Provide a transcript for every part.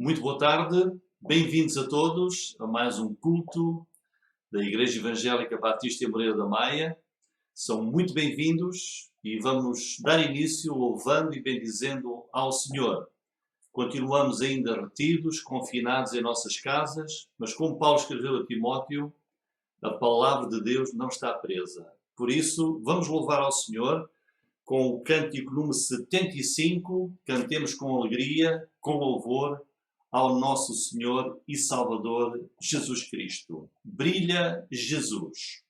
Muito boa tarde, bem-vindos a todos a mais um culto da Igreja Evangélica Batista em Moreira da Maia. São muito bem-vindos e vamos dar início louvando e bendizendo ao Senhor. Continuamos ainda retidos, confinados em nossas casas, mas como Paulo escreveu a Timóteo, a palavra de Deus não está presa. Por isso, vamos louvar ao Senhor com o cântico número 75, cantemos com alegria, com louvor, ao nosso Senhor e Salvador Jesus Cristo. Brilha Jesus.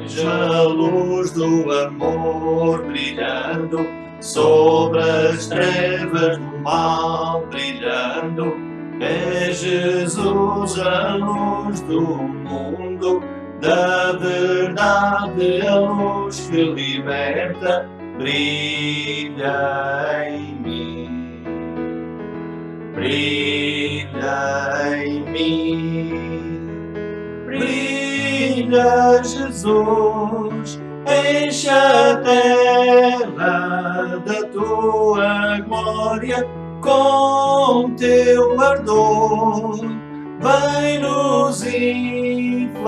Veja a luz do amor brilhando, sobre as trevas do mal brilhando. É Jesus a luz do mundo, da verdade a luz que liberta, brilha em mim, brilha em mim, brilha Jesus, enche a terra da tua glória. Com teu ardor, vem nos inflamar.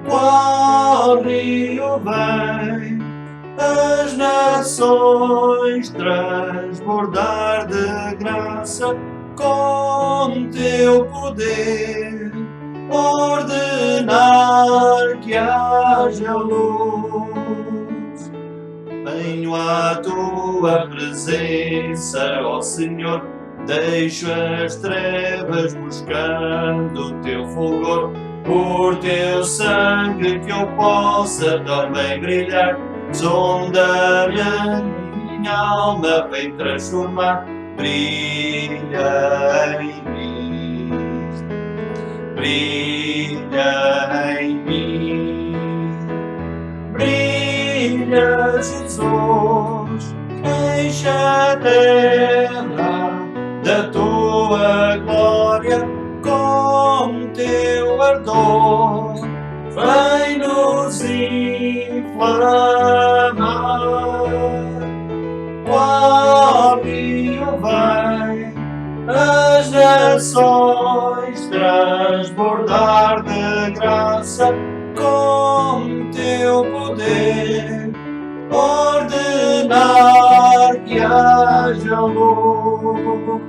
Qual rio vem as nações transbordar de graça, com teu poder ordenar que haja luz. Venho à tua presença, ó Senhor, deixo as trevas buscando o teu fulgor, por teu sangue que eu possa também brilhar. Sonda-me a minha alma, vem transformar, brilha em mim, brilha em mim, brilha Jesus, enche a terra da tua glória, com teu ardor, vem nos inflamar. Qual rio vem as nações transbordar de graça, com teu poder ordenar que haja luz.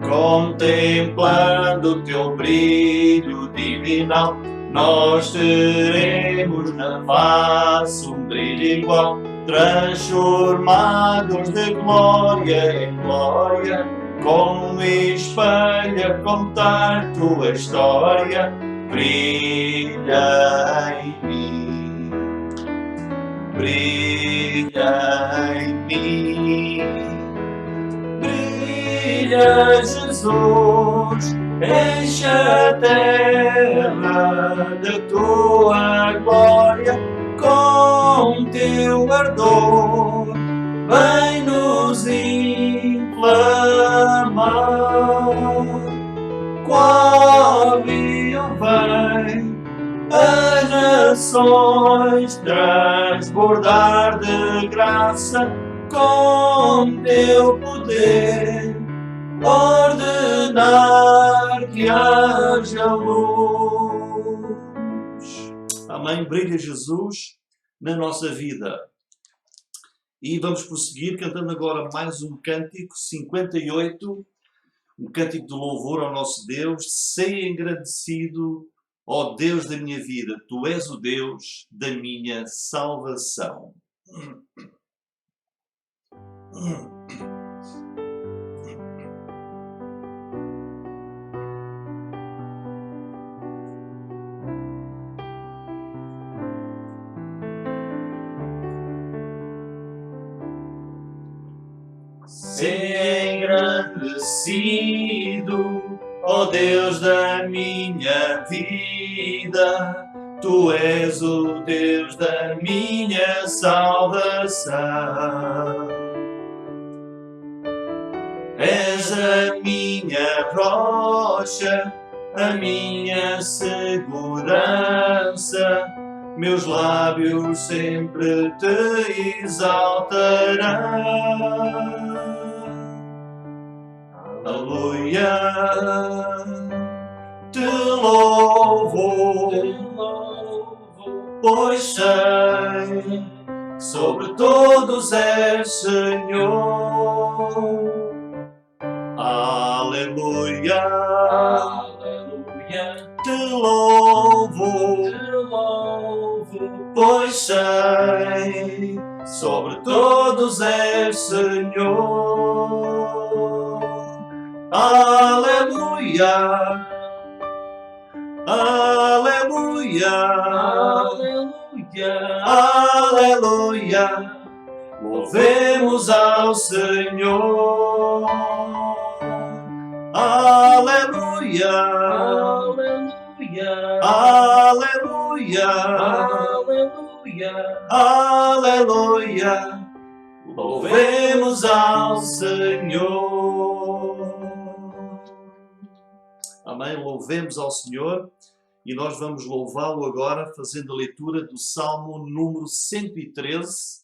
Contemplando teu brilho divinal, nós teremos na face um brilho igual, transformados de glória em glória, como espelha contar tua história, brilha em mim, brilha em mim, brilha Jesus, enche a terra da tua glória, com teu ardor, vem nos inflamar. Qual rio vem as nações transbordar de graça, com teu poder ordenar que haja luz. Amém. Brilha Jesus na nossa vida. E vamos prosseguir cantando agora mais um cântico 58, um cântico de louvor ao nosso Deus. Sei engrandecido, ó Deus da minha vida, tu és o Deus da minha salvação. Sei engrandecido, ó Deus da minha vida, tu és o Deus da minha salvação. És a minha rocha, a minha segurança, meus lábios sempre te exaltarão. Aleluia, te louvo, pois sei que sobre todos és Senhor. Aleluia, aleluia, te louvo, pois sei, sobre todos és Senhor. Aleluia, aleluia, aleluia, aleluia, louvemos ao Senhor. Aleluia, aleluia, aleluia, aleluia, aleluia, louvemos ao Senhor. Amém, louvemos ao Senhor e nós vamos louvá-lo agora fazendo a leitura do Salmo número 113.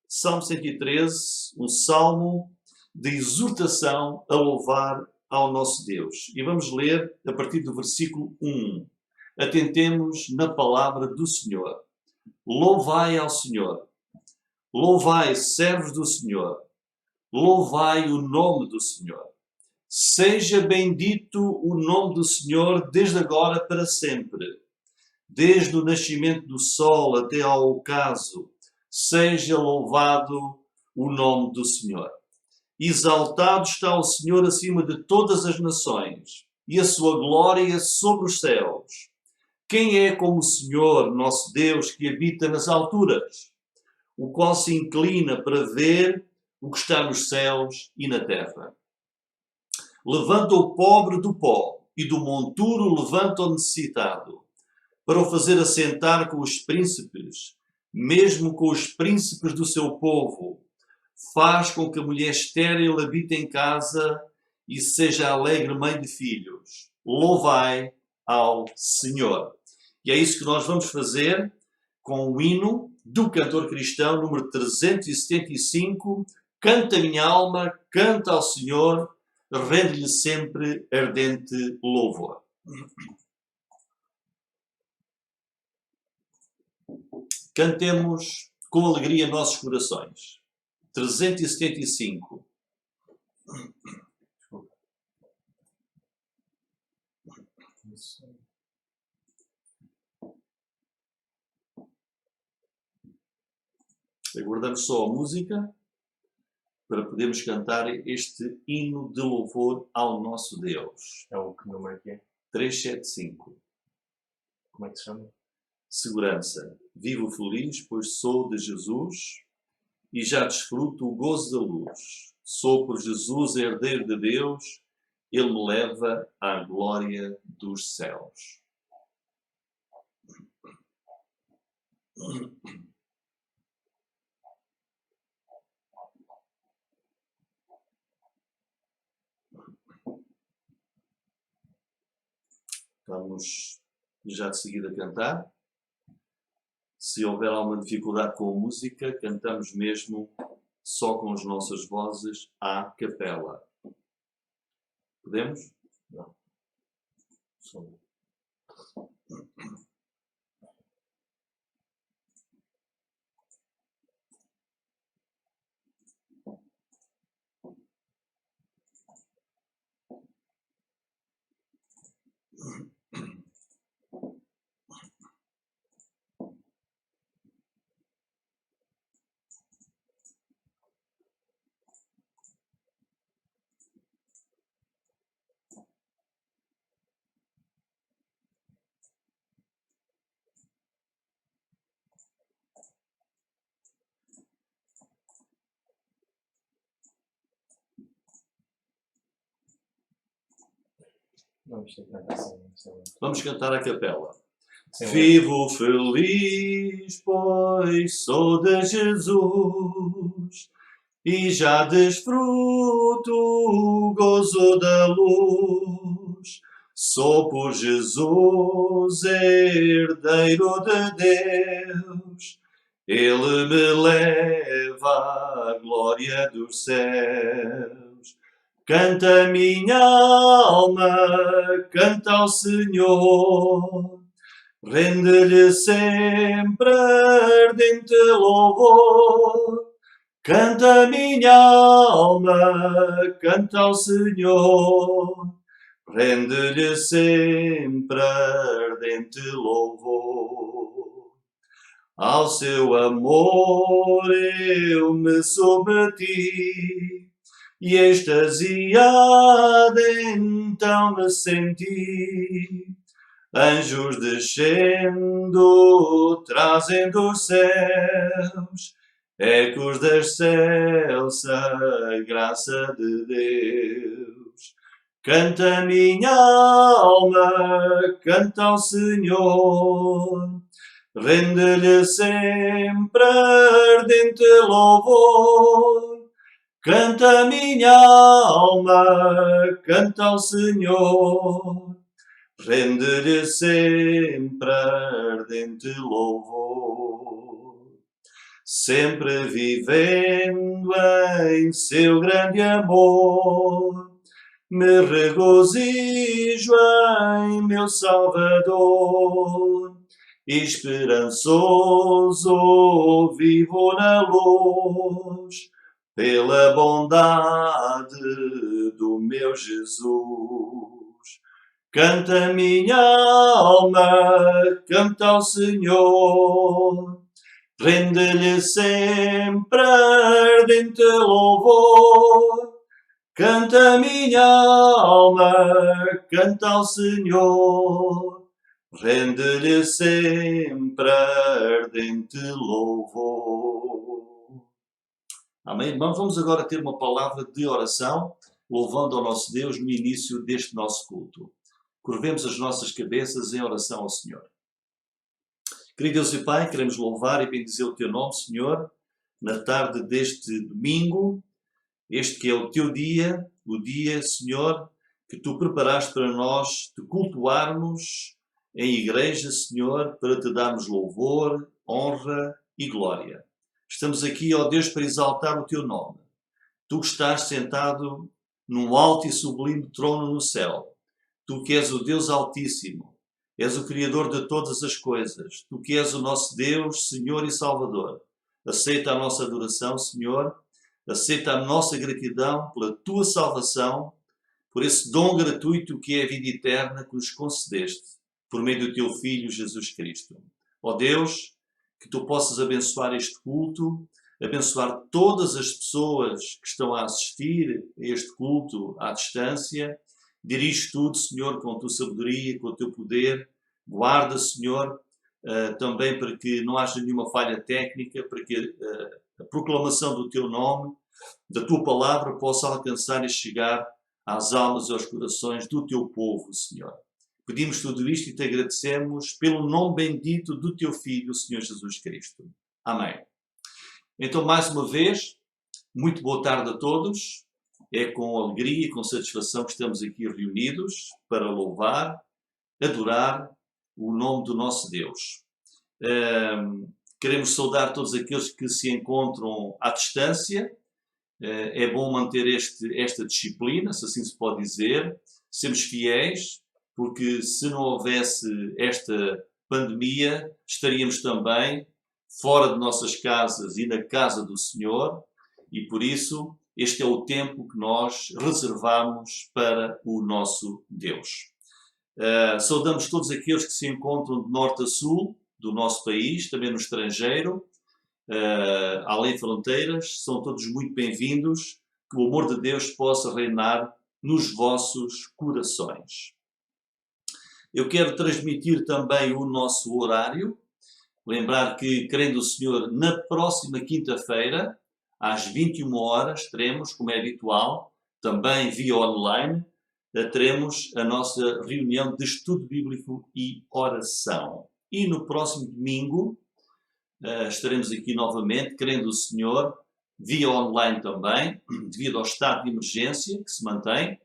Salmo 113, um salmo de exortação a louvar ao nosso Deus. E vamos ler a partir do versículo 1. Atentemos na palavra do Senhor. Louvai ao Senhor. Louvai, servos do Senhor. Louvai o nome do Senhor. Seja bendito o nome do Senhor desde agora para sempre. Desde o nascimento do sol até ao ocaso, seja louvado o nome do Senhor. Exaltado está o Senhor acima de todas as nações, e a sua glória sobre os céus. Quem é como o Senhor, nosso Deus, que habita nas alturas, o qual se inclina para ver o que está nos céus e na terra? Levanta o pobre do pó, e do monturo levanta o necessitado, para o fazer assentar com os príncipes, mesmo com os príncipes do seu povo. Faz com que a mulher estéril habite em casa e seja alegre mãe de filhos. Louvai ao Senhor. E é isso que nós vamos fazer com o hino do cantor cristão número 375. Canta minha alma, canta ao Senhor, rende-lhe sempre ardente louvor. Cantemos com alegria nossos corações. 375. Aguardamos só a música para podermos cantar este hino de louvor ao nosso Deus. É o que número que é? 375. Como é que se chama? Segurança. Vivo feliz, pois sou de Jesus e já desfruto o gozo da luz. Sou por Jesus herdeiro de Deus, Ele me leva à glória dos céus. Vamos já de seguida cantar. Se houver alguma dificuldade com a música, cantamos mesmo só com as nossas vozes à capela. Podemos? Não. Só. Vamos ter que cantar sem. Vamos cantar a capela. Sem Vivo feliz, pois sou de Jesus e já desfruto o gozo da luz. Sou por Jesus herdeiro de Deus, Ele me leva à glória dos céus. Canta minha alma, canta ao Senhor, rende-lhe sempre ardente louvor. Canta minha alma, canta ao Senhor, rende-lhe sempre ardente louvor. Ao seu amor eu me submeti, e extasiado então me senti. Anjos descendo, trazem dos céus ecos da excelsa graça de Deus. Canta minha alma, canta ao Senhor, rende-lhe sempre ardente louvor. Canta minha alma, canta ao Senhor, rende-lhe sempre ardente louvor. Sempre vivendo em seu grande amor, me regozijo em meu Salvador. Esperançoso vivo na luz, pela bondade do meu Jesus. Canta minha alma, canta ao Senhor, rende-lhe sempre ardente louvor. Canta minha alma, canta ao Senhor, rende-lhe sempre ardente louvor. Amém, irmãos? Vamos agora ter uma palavra de oração, louvando ao nosso Deus no início deste nosso culto. Curvemos as nossas cabeças em oração ao Senhor. Querido Deus e Pai, queremos louvar e bendizer o Teu nome, Senhor, na tarde deste domingo, este que é o Teu dia, o dia, Senhor, que Tu preparaste para nós te cultuarmos em igreja, Senhor, para Te darmos louvor, honra e glória. Estamos aqui, ó Deus, para exaltar o Teu nome. Tu que estás sentado num alto e sublime trono no céu. Tu que és o Deus Altíssimo, és o Criador de todas as coisas. Tu que és o nosso Deus, Senhor e Salvador. Aceita a nossa adoração, Senhor. Aceita a nossa gratidão pela Tua salvação, por esse dom gratuito que é a vida eterna que nos concedeste, por meio do Teu Filho, Jesus Cristo. Ó Deus, que Tu possas abençoar este culto, abençoar todas as pessoas que estão a assistir a este culto à distância. Dirige tudo, Senhor, com a Tua sabedoria, com o Teu poder. Guarda, Senhor, também para que não haja nenhuma falha técnica, para que a proclamação do Teu nome, da Tua palavra, possa alcançar e chegar às almas e aos corações do Teu povo, Senhor. Pedimos tudo isto e Te agradecemos pelo nome bendito do Teu Filho, o Senhor Jesus Cristo. Amém. Então, mais uma vez, muito boa tarde a todos. É com alegria e com satisfação que estamos aqui reunidos para louvar, adorar o nome do nosso Deus. Queremos saudar todos aqueles que se encontram à distância. É bom manter esta disciplina, se assim se pode dizer. Sermos fiéis, porque se não houvesse esta pandemia, estaríamos também fora de nossas casas e na casa do Senhor, e por isso este é o tempo que nós reservamos para o nosso Deus. Saudamos todos aqueles que se encontram de norte a sul do nosso país, também no estrangeiro, além de fronteiras. São todos muito bem-vindos. Que o amor de Deus possa reinar nos vossos corações. Eu quero transmitir também o nosso horário. Lembrar que, querendo o Senhor, na próxima quinta-feira, às 21 horas, teremos, como é habitual, também via online, teremos a nossa reunião de estudo bíblico e oração. E no próximo domingo estaremos aqui novamente, querendo o Senhor, via online também, devido ao estado de emergência que se mantém.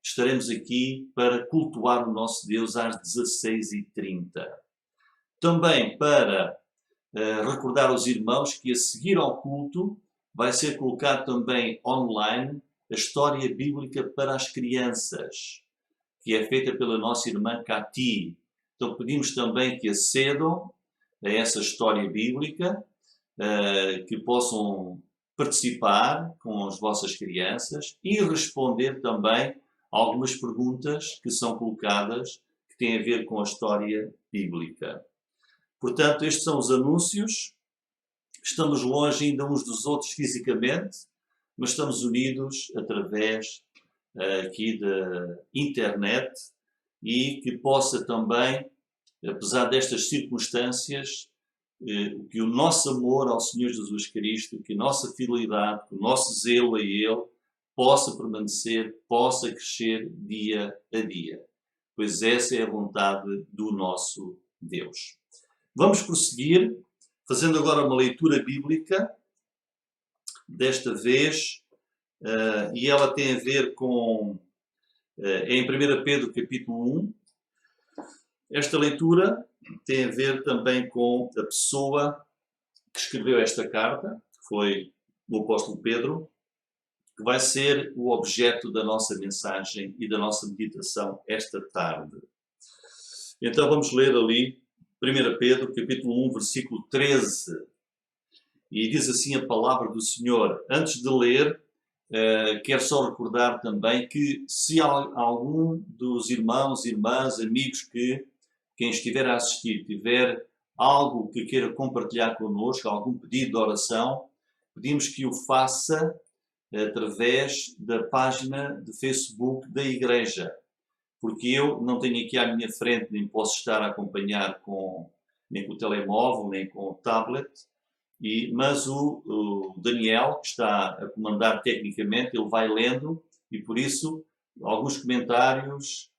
Estaremos aqui para cultuar o nosso Deus às 16h30. Também para recordar aos irmãos que a seguir ao culto vai ser colocado também online a história bíblica para as crianças, que é feita pela nossa irmã Cati. Então pedimos também que acedam a essa história bíblica, que possam participar com as vossas crianças e responder também a algumas perguntas que são colocadas que têm a ver com a história bíblica. Portanto, estes são os anúncios. Estamos longe ainda uns dos outros fisicamente, mas estamos unidos através aqui da internet e que possa também, apesar destas circunstâncias, que o nosso amor ao Senhor Jesus Cristo, que a nossa fidelidade, que o nosso zelo a Ele possa permanecer, possa crescer dia a dia. Pois essa é a vontade do nosso Deus. Vamos prosseguir, fazendo agora uma leitura bíblica, desta vez, e ela tem a ver com, em 1 Pedro capítulo 1. Esta leitura tem a ver também com a pessoa que escreveu esta carta, que foi o apóstolo Pedro, que vai ser o objeto da nossa mensagem e da nossa meditação esta tarde. Então vamos ler ali 1 Pedro, capítulo 1, versículo 13. E diz assim a palavra do Senhor. Antes de ler, quero só recordar também que se algum dos irmãos, irmãs, amigos quem estiver a assistir, tiver algo que queira compartilhar connosco, algum pedido de oração, pedimos que o faça através da página de Facebook da Igreja. Porque eu não tenho aqui à minha frente, nem posso estar a acompanhar nem com o telemóvel, nem com o tablet, mas o Daniel, que está a comandar tecnicamente, ele vai lendo e, por isso, alguns comentários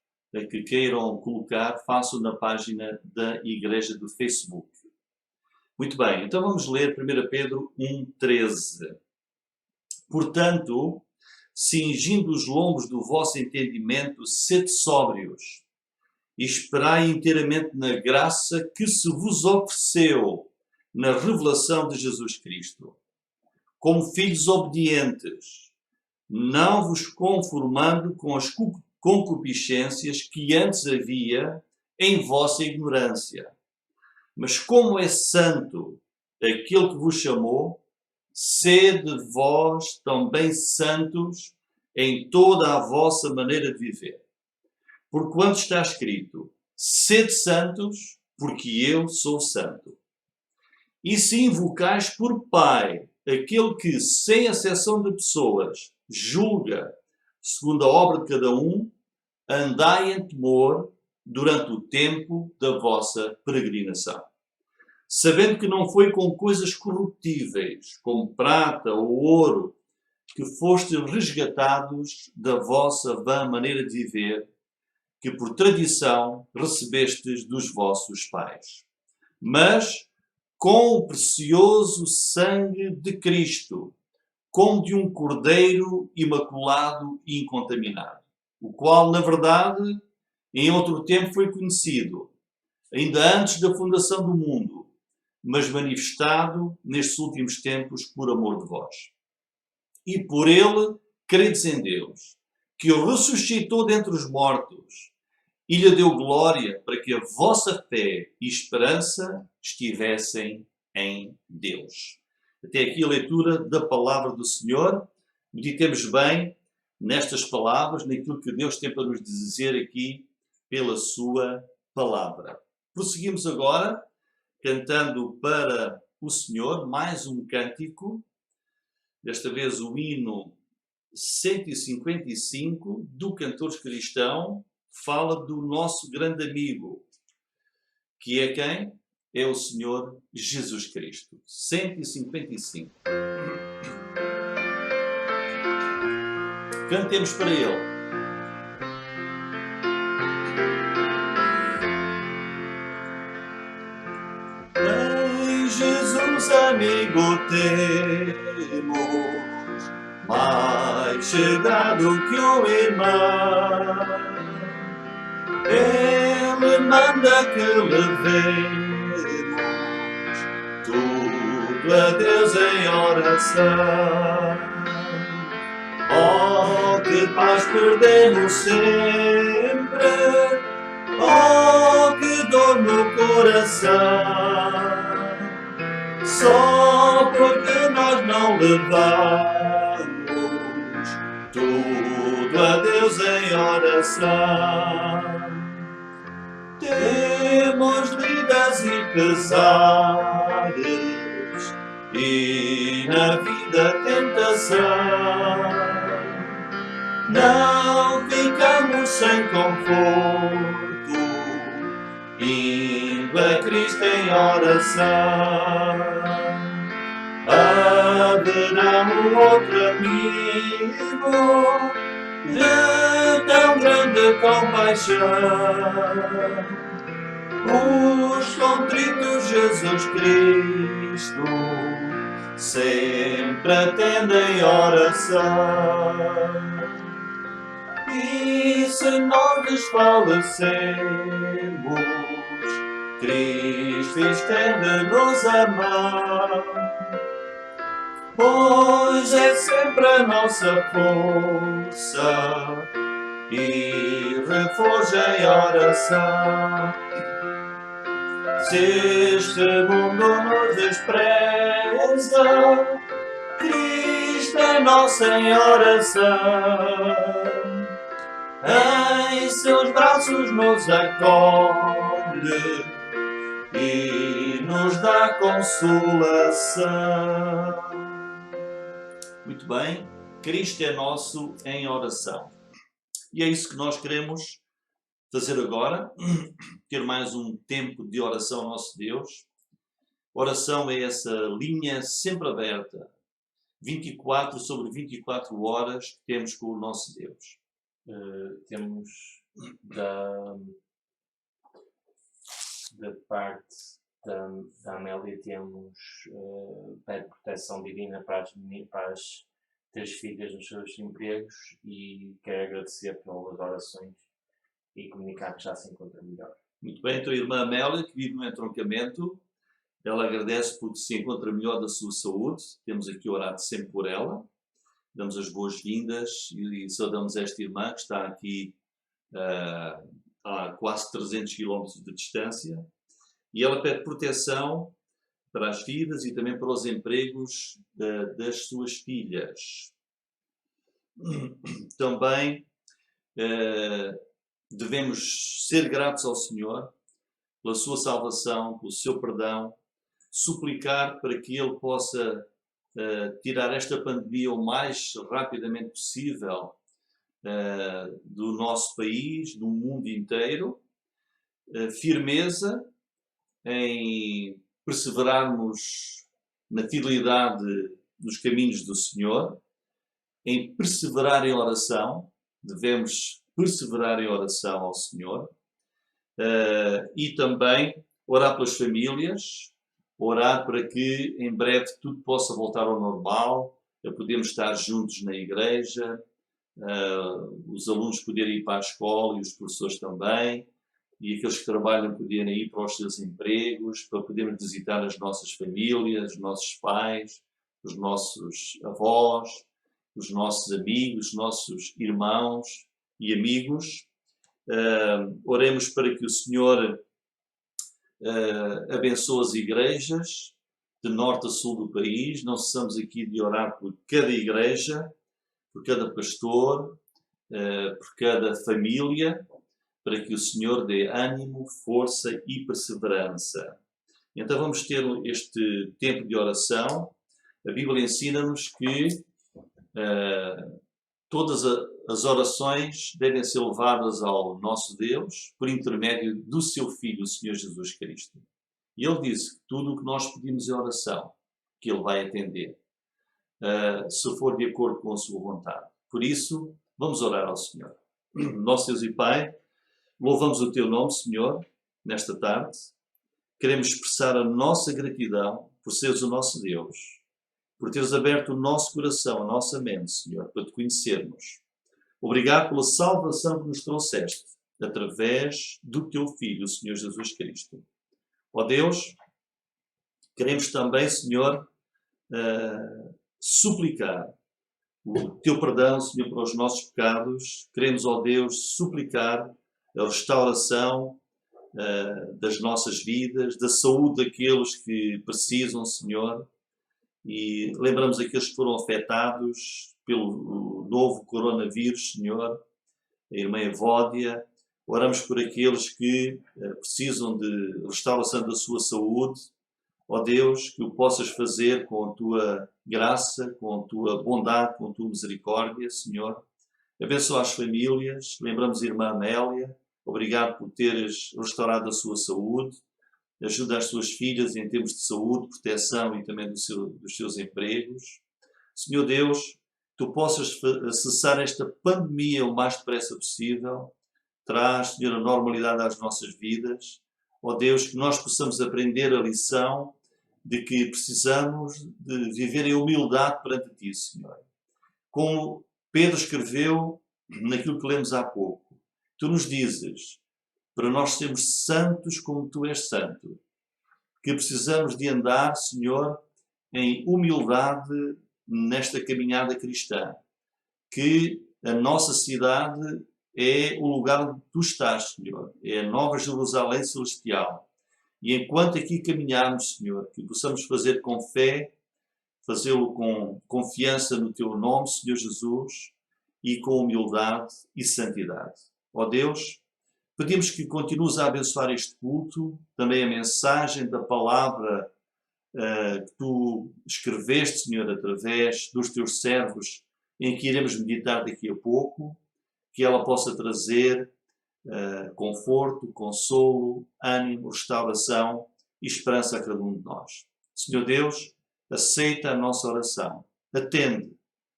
que queiram colocar, façam na página da Igreja do Facebook. Muito bem, então vamos ler 1 Pedro 1,13. Portanto, cingindo os lombos do vosso entendimento, sede sóbrios e esperai inteiramente na graça que se vos ofereceu na revelação de Jesus Cristo. Como filhos obedientes, não vos conformando com as concupiscências que antes havia em vossa ignorância. Mas como é santo aquele que vos chamou, sede vós também santos em toda a vossa maneira de viver. Porquanto está escrito, sede santos, porque eu sou santo. E se invocais por Pai aquele que, sem exceção de pessoas, julga segundo a obra de cada um, andai em temor durante o tempo da vossa peregrinação. Sabendo que não foi com coisas corruptíveis, como prata ou ouro, que fostes resgatados da vossa vã maneira de viver, que por tradição recebestes dos vossos pais. Mas com o precioso sangue de Cristo, como de um cordeiro imaculado e incontaminado, o qual, na verdade, em outro tempo foi conhecido, ainda antes da fundação do mundo, mas manifestado nestes últimos tempos por amor de vós. E por ele credes em Deus, que o ressuscitou dentre os mortos e lhe deu glória para que a vossa fé e esperança estivessem em Deus. Até aqui a leitura da palavra do Senhor. Meditemos bem nestas palavras, naquilo que Deus tem para nos dizer aqui pela sua palavra. Prosseguimos agora, cantando para o Senhor mais um cântico, desta vez o hino 155 do Cantores Cristão, fala do nosso grande amigo, que é quem? É o Senhor Jesus Cristo. 155. Cantemos para Ele. Em Jesus a amigo temos, mais chegado que um irmão. Ele manda que levemos tudo a Deus em oração. Oh, que paz perdemos sempre, oh, que dor no coração, só porque nós não levamos tudo a Deus em oração. Temos vidas e pesares, e na vida tentação. Não ficamos sem conforto, indo a Cristo em oração. Haverá um outro amigo de tão grande compaixão, os contritos Jesus Cristo sempre atendem oração. E se nós desfalecemos, Cristo estende-nos a mão, pois é sempre a nossa força e refúgio em oração. Se este mundo nos despreza, Cristo é nosso em oração. Em seus braços nos acolhe e nos dá consolação. Muito bem, Cristo é nosso em oração. E é isso que nós queremos fazer agora, ter mais um tempo de oração ao nosso Deus. Oração é essa linha sempre aberta, 24 sobre 24 horas que temos com o nosso Deus. Temos da parte da Amélia, temos pede proteção divina para as 3 filhas nos seus empregos e quero agradecer pelas orações e comunicar que já se encontra melhor. Muito bem, então a irmã Amélia, que vive no entroncamento, ela agradece porque se encontra melhor da sua saúde. Temos aqui orado sempre por ela. Damos as boas-vindas e saudamos esta irmã que está aqui a quase 300 km de distância. E ela pede proteção para as vidas e também para os empregos das suas filhas. Também devemos ser gratos ao Senhor pela sua salvação, pelo seu perdão, suplicar para que Ele possa tirar esta pandemia o mais rapidamente possível do nosso país, do mundo inteiro, firmeza em perseverarmos na fidelidade nos caminhos do Senhor, em perseverar em oração, devemos perseverar em oração ao Senhor, e também orar pelas famílias, orar para que em breve tudo possa voltar ao normal, podemos estar juntos na igreja, os alunos poderem ir para a escola e os professores também, e aqueles que trabalham poderem ir para os seus empregos, para podermos visitar as nossas famílias, os nossos pais, os nossos avós, os nossos amigos, os nossos irmãos e amigos. Oremos para que o Senhor abençoe as igrejas de norte a sul do país. Não cessamos aqui de orar por cada igreja, por cada pastor, por cada família, para que o Senhor dê ânimo, força e perseverança. Então vamos ter este tempo de oração. A Bíblia ensina-nos que todas as orações devem ser levadas ao nosso Deus por intermédio do seu Filho, o Senhor Jesus Cristo. E Ele diz que tudo o que nós pedimos em oração, que Ele vai atender, se for de acordo com a sua vontade. Por isso, vamos orar ao Senhor. Nosso Deus e Pai, louvamos o Teu nome, Senhor, nesta tarde. Queremos expressar a nossa gratidão por seres o nosso Deus, por teres aberto o nosso coração, a nossa mente, Senhor, para te conhecermos. Obrigado pela salvação que nos trouxeste, através do teu Filho, o Senhor Jesus Cristo. Ó Deus, queremos também, Senhor, suplicar o teu perdão, Senhor, para os nossos pecados. Queremos, ó Deus, suplicar a restauração das nossas vidas, da saúde daqueles que precisam, Senhor. E lembramos aqueles que foram afetados pelo novo coronavírus, Senhor, a irmã Evódia. Oramos por aqueles que precisam de restauração da sua saúde. Ó Deus, que o possas fazer com a tua graça, com a tua bondade, com a tua misericórdia, Senhor. Abençoa as famílias. Lembramos a irmã Amélia. Obrigado por teres restaurado a sua saúde. Ajuda as suas filhas em termos de saúde, proteção e também dos seus empregos. Senhor Deus, tu possas cessar esta pandemia o mais depressa possível. Traz, Senhor, a normalidade às nossas vidas. Ó Deus, que nós possamos aprender a lição de que precisamos de viver em humildade perante ti, Senhor. Como Pedro escreveu naquilo que lemos há pouco. Tu nos dizes, para nós sermos santos como tu és santo, que precisamos de andar, Senhor, em humildade nesta caminhada cristã. Que a nossa cidade é o lugar onde tu estás, Senhor. É a Nova Jerusalém Celestial. E enquanto aqui caminhamos, Senhor, que possamos fazer com fé, fazê-lo com confiança no teu nome, Senhor Jesus, e com humildade e santidade. Ó Deus, pedimos que continues a abençoar este culto, também a mensagem da palavra que tu escreveste, Senhor, através dos teus servos, em que iremos meditar daqui a pouco, que ela possa trazer conforto, consolo, ânimo, restauração e esperança a cada um de nós. Senhor Deus, aceita a nossa oração. Atende,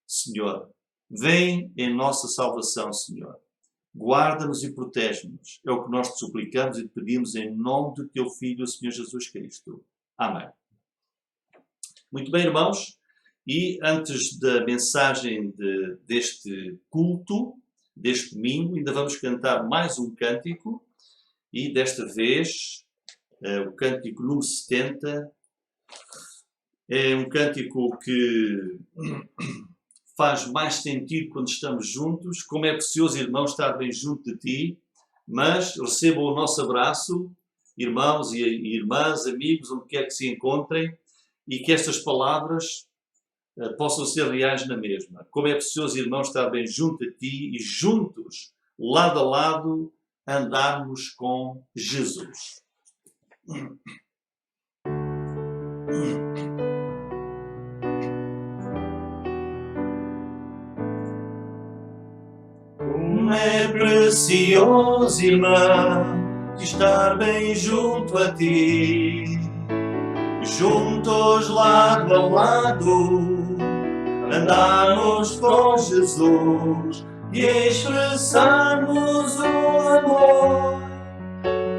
Senhor. Vem em nossa salvação, Senhor. Guarda-nos e protege-nos. É o que nós te suplicamos e te pedimos em nome do teu Filho, o Senhor Jesus Cristo. Amém. Muito bem, irmãos. E antes da mensagem deste culto, deste domingo, ainda vamos cantar mais um cântico. E desta vez, o cântico número 70. É um cântico que faz mais sentido quando estamos juntos. Como é precioso, irmão, estar bem junto de ti. Mas recebam o nosso abraço, irmãos e irmãs, amigos, onde quer que se encontrem, e que estas palavras possam ser reais na mesma. Como é precioso, irmão, estar bem junto a ti e juntos, lado a lado, andarmos com Jesus. Como é precioso, irmão, estar bem junto a ti, juntos lado a lado, andarmos com Jesus e expressarmos o amor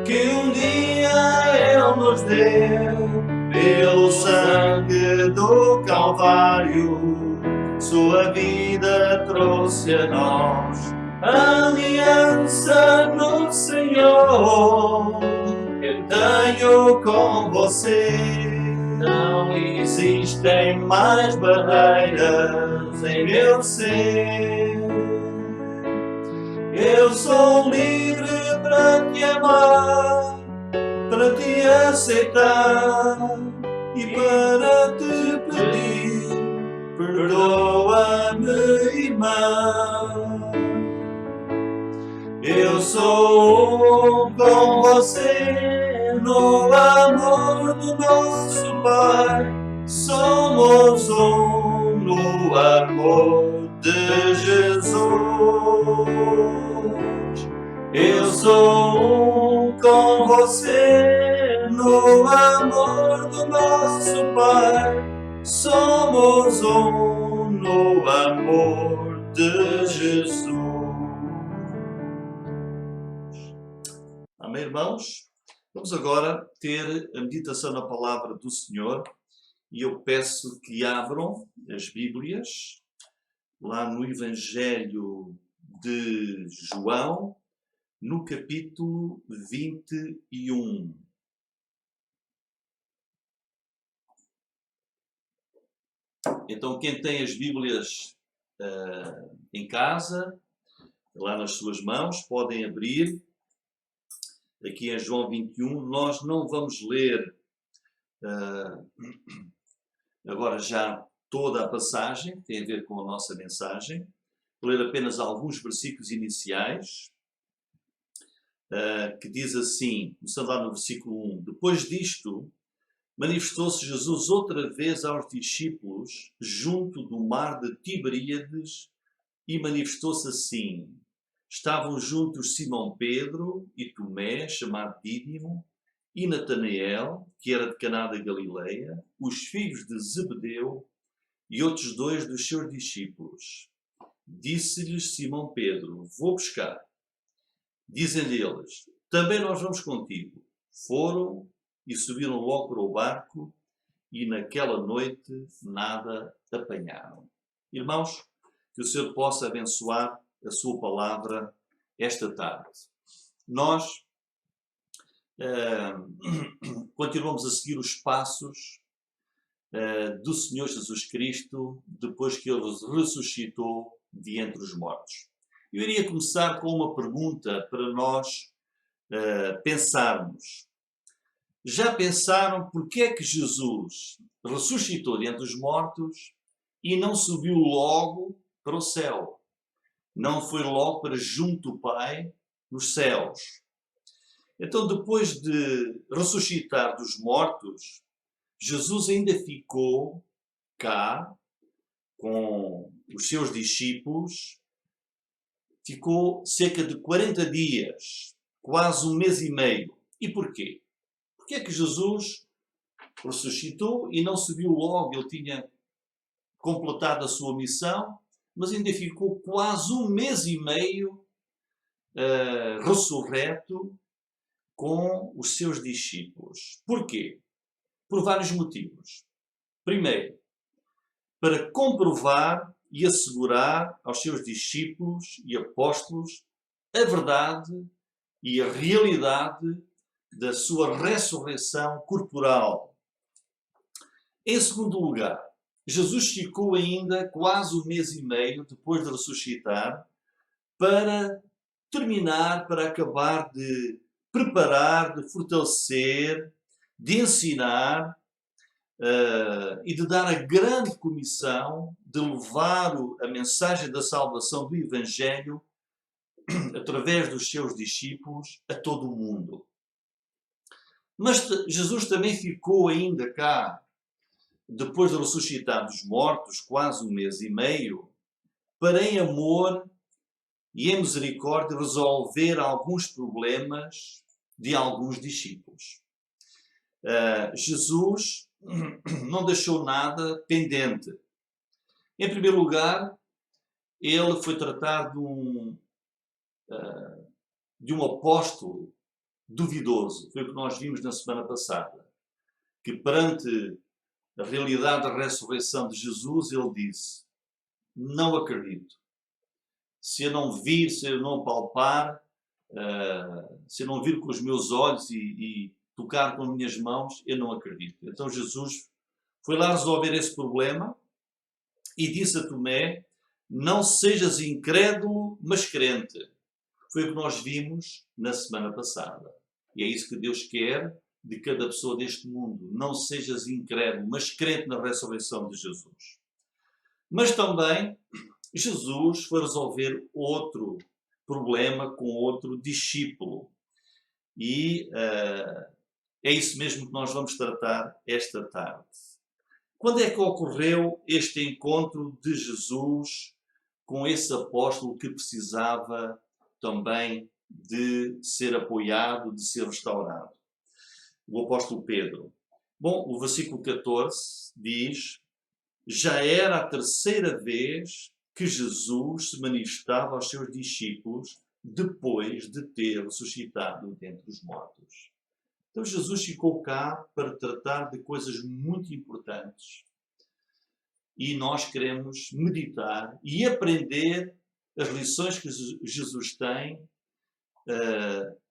que um dia Ele nos deu pelo sangue do Calvário. Sua vida trouxe a nós aliança no Senhor. Eu tenho com você. Não existem mais barreiras em meu ser. Eu sou livre para te amar, para te aceitar e para te pedir. Perdoa-me, irmão. Eu sou um com você no amor do nosso Pai. Somos um no amor de Jesus. Eu sou um com você no amor do nosso Pai. Somos um no amor de Jesus. Amém, irmãos? Vamos agora ter a meditação na palavra do Senhor E eu peço que abram as Bíblias lá no Evangelho de João, no capítulo 21. Então, quem tem as Bíblias em casa, lá nas suas mãos, podem abrir. Aqui em João 21, nós não vamos ler agora já toda a passagem, que tem a ver com a nossa mensagem. Vou ler apenas alguns versículos iniciais, que diz assim, começando lá no versículo 1. Depois disto, manifestou-se Jesus outra vez aos discípulos junto do mar de Tiberíades e manifestou-se assim. Estavam juntos Simão Pedro e Tomé, chamado Dídimo, e Natanael, que era de Caná da Galileia, os filhos de Zebedeu e outros 2 dos seus discípulos. Disse-lhes Simão Pedro, vou pescar. Dizem-lhe eles, também nós vamos contigo. Foram e subiram logo para o barco e naquela noite nada apanharam. Irmãos, que o Senhor possa abençoar a sua palavra esta tarde. Nós continuamos a seguir os passos do Senhor Jesus Cristo depois que Ele ressuscitou de entre os mortos. Eu iria começar com uma pergunta para nós pensarmos. Já pensaram porque é que Jesus ressuscitou de entre os mortos e não subiu logo para o céu? Não foi logo para junto do Pai nos céus? Então, depois de ressuscitar dos mortos, Jesus ainda ficou cá com os seus discípulos, ficou cerca de 40 dias, quase um mês e meio. E porquê? Porque é que Jesus ressuscitou e não subiu logo? Ele tinha completado a sua missão, mas ainda ficou quase um mês e meio ressurreto com os seus discípulos. Porquê? Por vários motivos. Primeiro, para comprovar e assegurar aos seus discípulos e apóstolos a verdade e a realidade da sua ressurreição corporal. Em segundo lugar, Jesus ficou ainda quase um mês e meio depois de ressuscitar para terminar, para acabar de preparar, de fortalecer, de ensinar e de dar a grande comissão de levar a mensagem da salvação do Evangelho através dos seus discípulos a todo o mundo. Mas Jesus também ficou ainda cá, depois de ressuscitar dos mortos, quase um mês e meio, para em amor e em misericórdia resolver alguns problemas de alguns discípulos. Jesus não deixou nada pendente. Em primeiro lugar, ele foi tratado de um apóstolo duvidoso. Foi o que nós vimos na semana passada. Que perante a realidade da ressurreição de Jesus, ele disse, não acredito. Se eu não vir, se eu não palpar, se eu não vir com os meus olhos e tocar com as minhas mãos, eu não acredito. Então Jesus foi lá resolver esse problema e disse a Tomé, não sejas incrédulo, mas crente. Foi o que nós vimos na semana passada. E é isso que Deus quer de cada pessoa deste mundo. Não sejas incrédulo, mas crente na ressurreição de Jesus. Mas também Jesus foi resolver outro problema com outro discípulo. E é isso mesmo que nós vamos tratar esta tarde. Quando é que ocorreu este encontro de Jesus com esse apóstolo que precisava também de ser apoiado, de ser restaurado? O apóstolo Pedro. Bom, o versículo 14 diz, já era a terceira vez que Jesus se manifestava aos seus discípulos depois de ter ressuscitado dentre os mortos. Então Jesus ficou cá para tratar de coisas muito importantes. E nós queremos meditar e aprender as lições que Jesus tem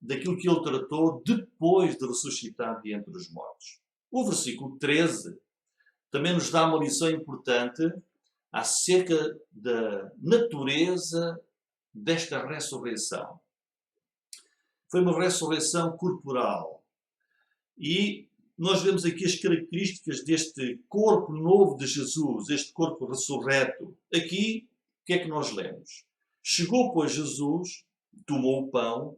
daquilo que ele tratou depois de ressuscitar de entre os mortos. O versículo 13 também nos dá uma lição importante acerca da natureza desta ressurreição. Foi uma ressurreição corporal. E nós vemos aqui as características deste corpo novo de Jesus, este corpo ressurreto. Aqui, o que é que nós lemos? Chegou, pois, Jesus, tomou o pão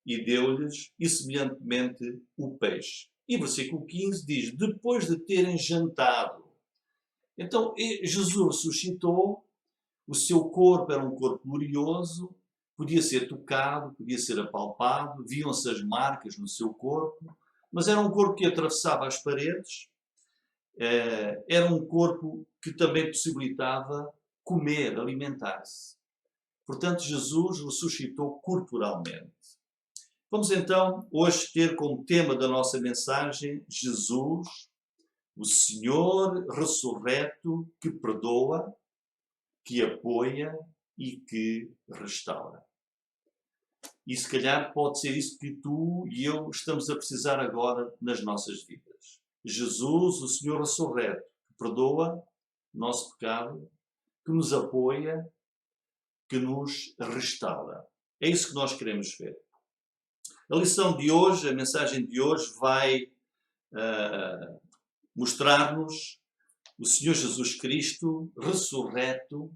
e deu-lhes, e semelhantemente, o peixe. E versículo 15 diz, depois de terem jantado. Então, Jesus ressuscitou, o seu corpo era um corpo glorioso, podia ser tocado, podia ser apalpado, viam-se as marcas no seu corpo, mas era um corpo que atravessava as paredes, era um corpo que também possibilitava comer, alimentar-se. Portanto, Jesus ressuscitou corporalmente. Vamos então hoje ter como tema da nossa mensagem Jesus, o Senhor ressurreto que perdoa, que apoia e que restaura. E se calhar pode ser isso que tu e eu estamos a precisar agora nas nossas vidas. Jesus, o Senhor ressurreto, que perdoa o nosso pecado, que nos apoia, que nos restaura. É isso que nós queremos ver. A lição de hoje, a mensagem de hoje vai mostrar-nos o Senhor Jesus Cristo ressurreto,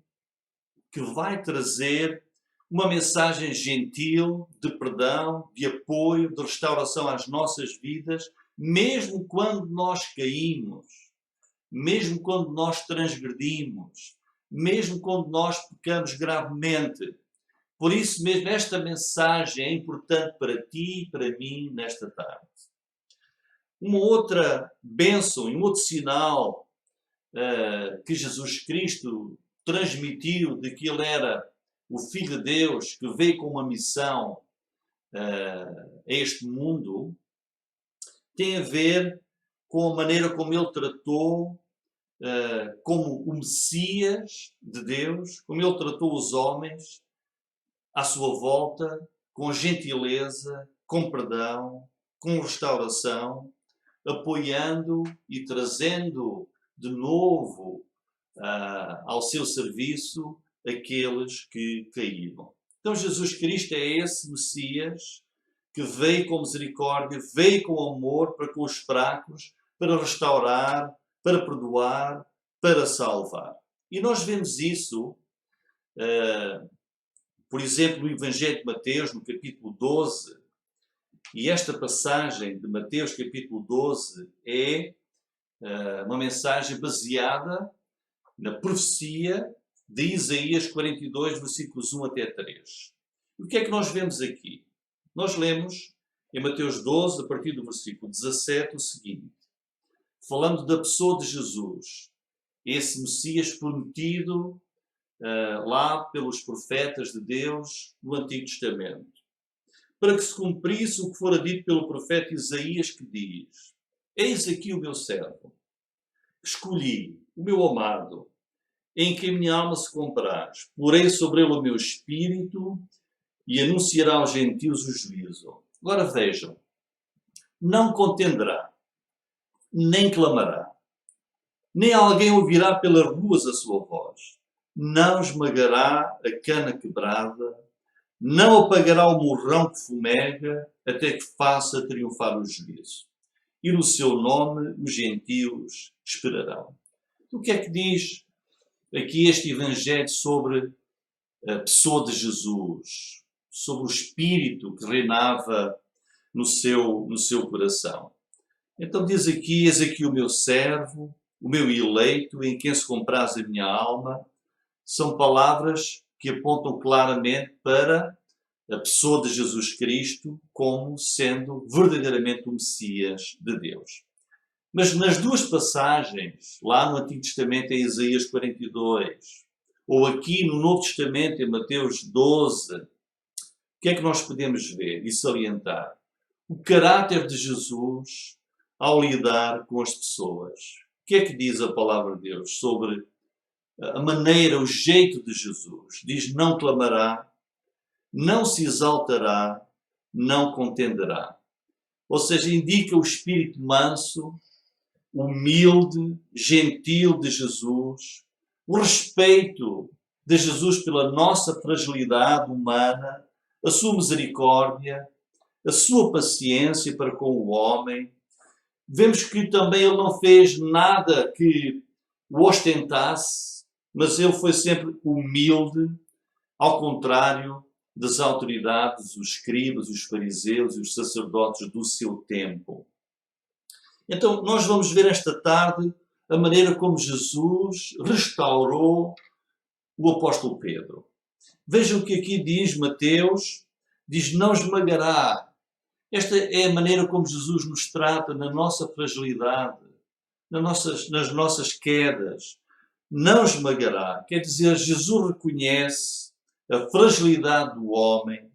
que vai trazer uma mensagem gentil de perdão, de apoio, de restauração às nossas vidas, mesmo quando nós caímos, mesmo quando nós transgredimos, mesmo quando nós pecamos gravemente. Por isso mesmo, esta mensagem é importante para ti e para mim nesta tarde. Uma outra bênção e um outro sinal que Jesus Cristo transmitiu de que Ele era o Filho de Deus, que veio com uma missão a este mundo, tem a ver com a maneira como Ele tratou como o Messias de Deus, como Ele tratou os homens à sua volta, com gentileza, com perdão, com restauração, apoiando e trazendo de novo ao seu serviço aqueles que caíram. Então Jesus Cristo é esse Messias que veio com misericórdia, veio com amor para com os fracos, para restaurar, para perdoar, para salvar. E nós vemos isso, por exemplo, no Evangelho de Mateus, no capítulo 12, e esta passagem de Mateus, capítulo 12, é uma mensagem baseada na profecia de Isaías 42, versículos 1 até 3. E o que é que nós vemos aqui? Nós lemos em Mateus 12, a partir do versículo 17, o seguinte, falando da pessoa de Jesus, esse Messias prometido lá pelos profetas de Deus no Antigo Testamento, para que se cumprisse o que fora dito pelo profeta Isaías, que diz, eis aqui o meu servo, escolhi, o meu amado, em que a minha alma se compraz, porei sobre ele o meu espírito e anunciará aos gentios o juízo. Agora vejam, não contenderá, nem clamará, nem alguém ouvirá pelas ruas a sua voz, não esmagará a cana quebrada, não apagará o morrão que fumega, até que faça triunfar o juízo. E no seu nome os gentios esperarão. O que é que diz aqui este Evangelho sobre a pessoa de Jesus, sobre o Espírito que reinava no seu coração? Então diz aqui, eis aqui o meu servo, o meu eleito, em quem se compraz a minha alma. São palavras que apontam claramente para a pessoa de Jesus Cristo como sendo verdadeiramente o Messias de Deus. Mas nas duas passagens, lá no Antigo Testamento em Isaías 42, ou aqui no Novo Testamento em Mateus 12, o que é que nós podemos ver e salientar? o caráter de Jesus ao lidar com as pessoas. O que é que diz a palavra de Deus sobre a maneira, o jeito de Jesus? Diz: não clamará, não se exaltará, não contenderá. Ou seja, indica o espírito manso, humilde, gentil de Jesus, o respeito de Jesus pela nossa fragilidade humana, a sua misericórdia, a sua paciência para com o homem. Vemos que também ele não fez nada que o ostentasse, mas ele foi sempre humilde, ao contrário das autoridades, os escribas, os fariseus e os sacerdotes do seu tempo. Então, nós vamos ver esta tarde a maneira como Jesus restaurou o apóstolo Pedro. Vejam o que aqui diz Mateus, diz: não esmagará. Esta é a maneira como Jesus nos trata na nossa fragilidade, nas nossas quedas. Não esmagará. Quer dizer, Jesus reconhece a fragilidade do homem,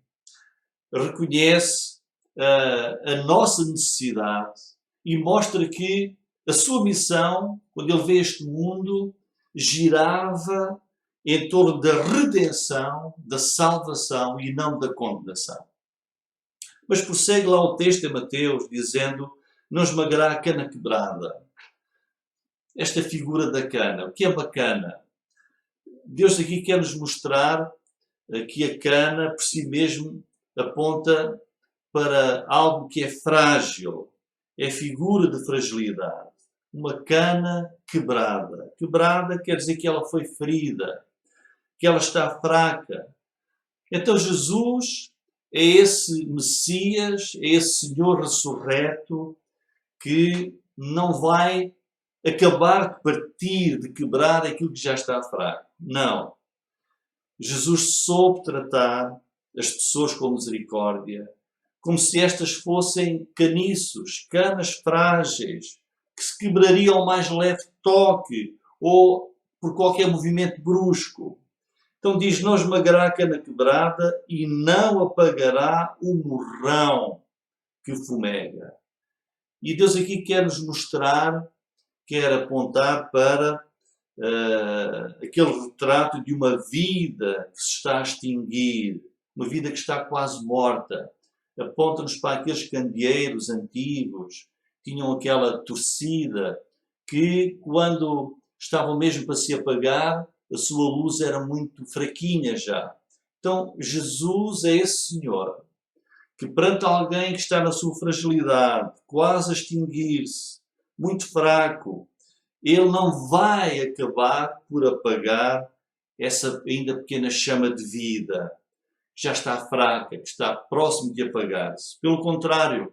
reconhece a nossa necessidade e mostra que a sua missão, quando ele veio a este mundo, girava em torno da redenção, da salvação e não da condenação. Mas prossegue lá o texto em Mateus, dizendo: não esmagará a cana quebrada. Esta figura da cana, o que é uma cana? Deus aqui quer nos mostrar que a cana, por si mesmo, aponta para algo que é frágil, é figura de fragilidade. Uma cana quebrada. Quebrada quer dizer que ela foi ferida, que ela está fraca. Então Jesus é esse Messias, é esse Senhor ressurreto que não vai acabar de partir, de quebrar aquilo que já está fraco. Não. Jesus soube tratar as pessoas com misericórdia, como se estas fossem caniços, canas frágeis, que se quebrariam ao mais leve toque ou por qualquer movimento brusco. Então diz: não esmagará a cana quebrada e não apagará o morrão que fumega. E Deus aqui quer nos mostrar, quer apontar para aquele retrato de uma vida que se está a extinguir, uma vida que está quase morta. Aponta-nos para aqueles candeeiros antigos, tinham aquela torcida, que quando estavam mesmo para se apagar, a sua luz era muito fraquinha já. Então, Jesus é esse Senhor, que perante alguém que está na sua fragilidade, quase a extinguir-se, muito fraco, ele não vai acabar por apagar essa ainda pequena chama de vida, que já está fraca, que está próximo de apagar-se. Pelo contrário,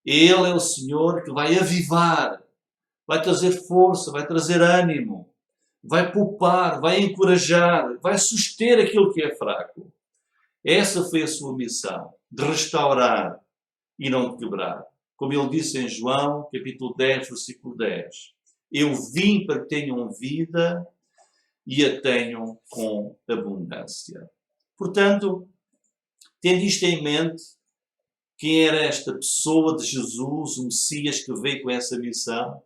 ele é o Senhor que vai avivar, vai trazer força, vai trazer ânimo, vai poupar, vai encorajar, vai suster aquilo que é fraco. Essa foi a sua missão, de restaurar e não de quebrar. Como ele disse em João, capítulo 10, versículo 10. Eu vim para que tenham vida e a tenham com abundância. Portanto, tendo isto em mente, quem era esta pessoa de Jesus, o Messias que veio com essa missão,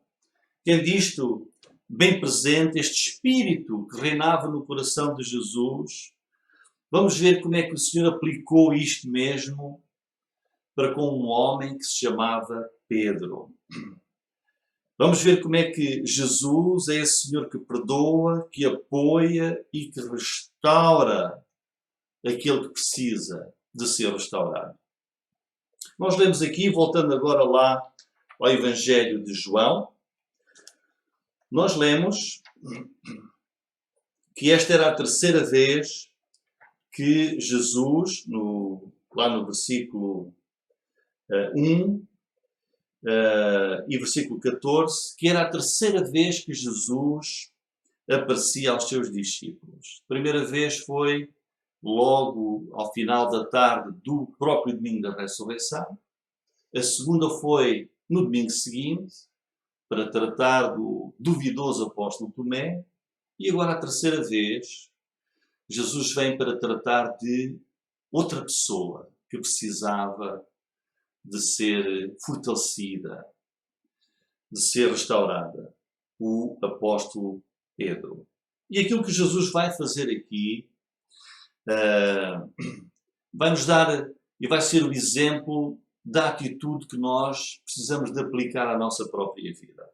tendo isto bem presente, este espírito que reinava no coração de Jesus, vamos ver como é que o Senhor aplicou isto mesmo para com um homem que se chamava Pedro. Vamos ver como é que Jesus é esse Senhor que perdoa, que apoia e que restaura aquele que precisa de ser restaurado. Nós lemos aqui, voltando agora lá ao Evangelho de João, nós lemos que esta era a terceira vez que Jesus, lá no versículo 1 e versículo 14, que era a terceira vez que Jesus aparecia aos seus discípulos. A primeira vez foi logo ao final da tarde do próprio domingo da ressurreição. A segunda foi no domingo seguinte, para tratar do duvidoso apóstolo Tomé. E agora a terceira vez, Jesus vem para tratar de outra pessoa que precisava de ser fortalecida, de ser restaurada. O apóstolo Pedro. E aquilo que Jesus vai fazer aqui vai nos dar e vai ser o exemplo da atitude que nós precisamos de aplicar à nossa própria vida.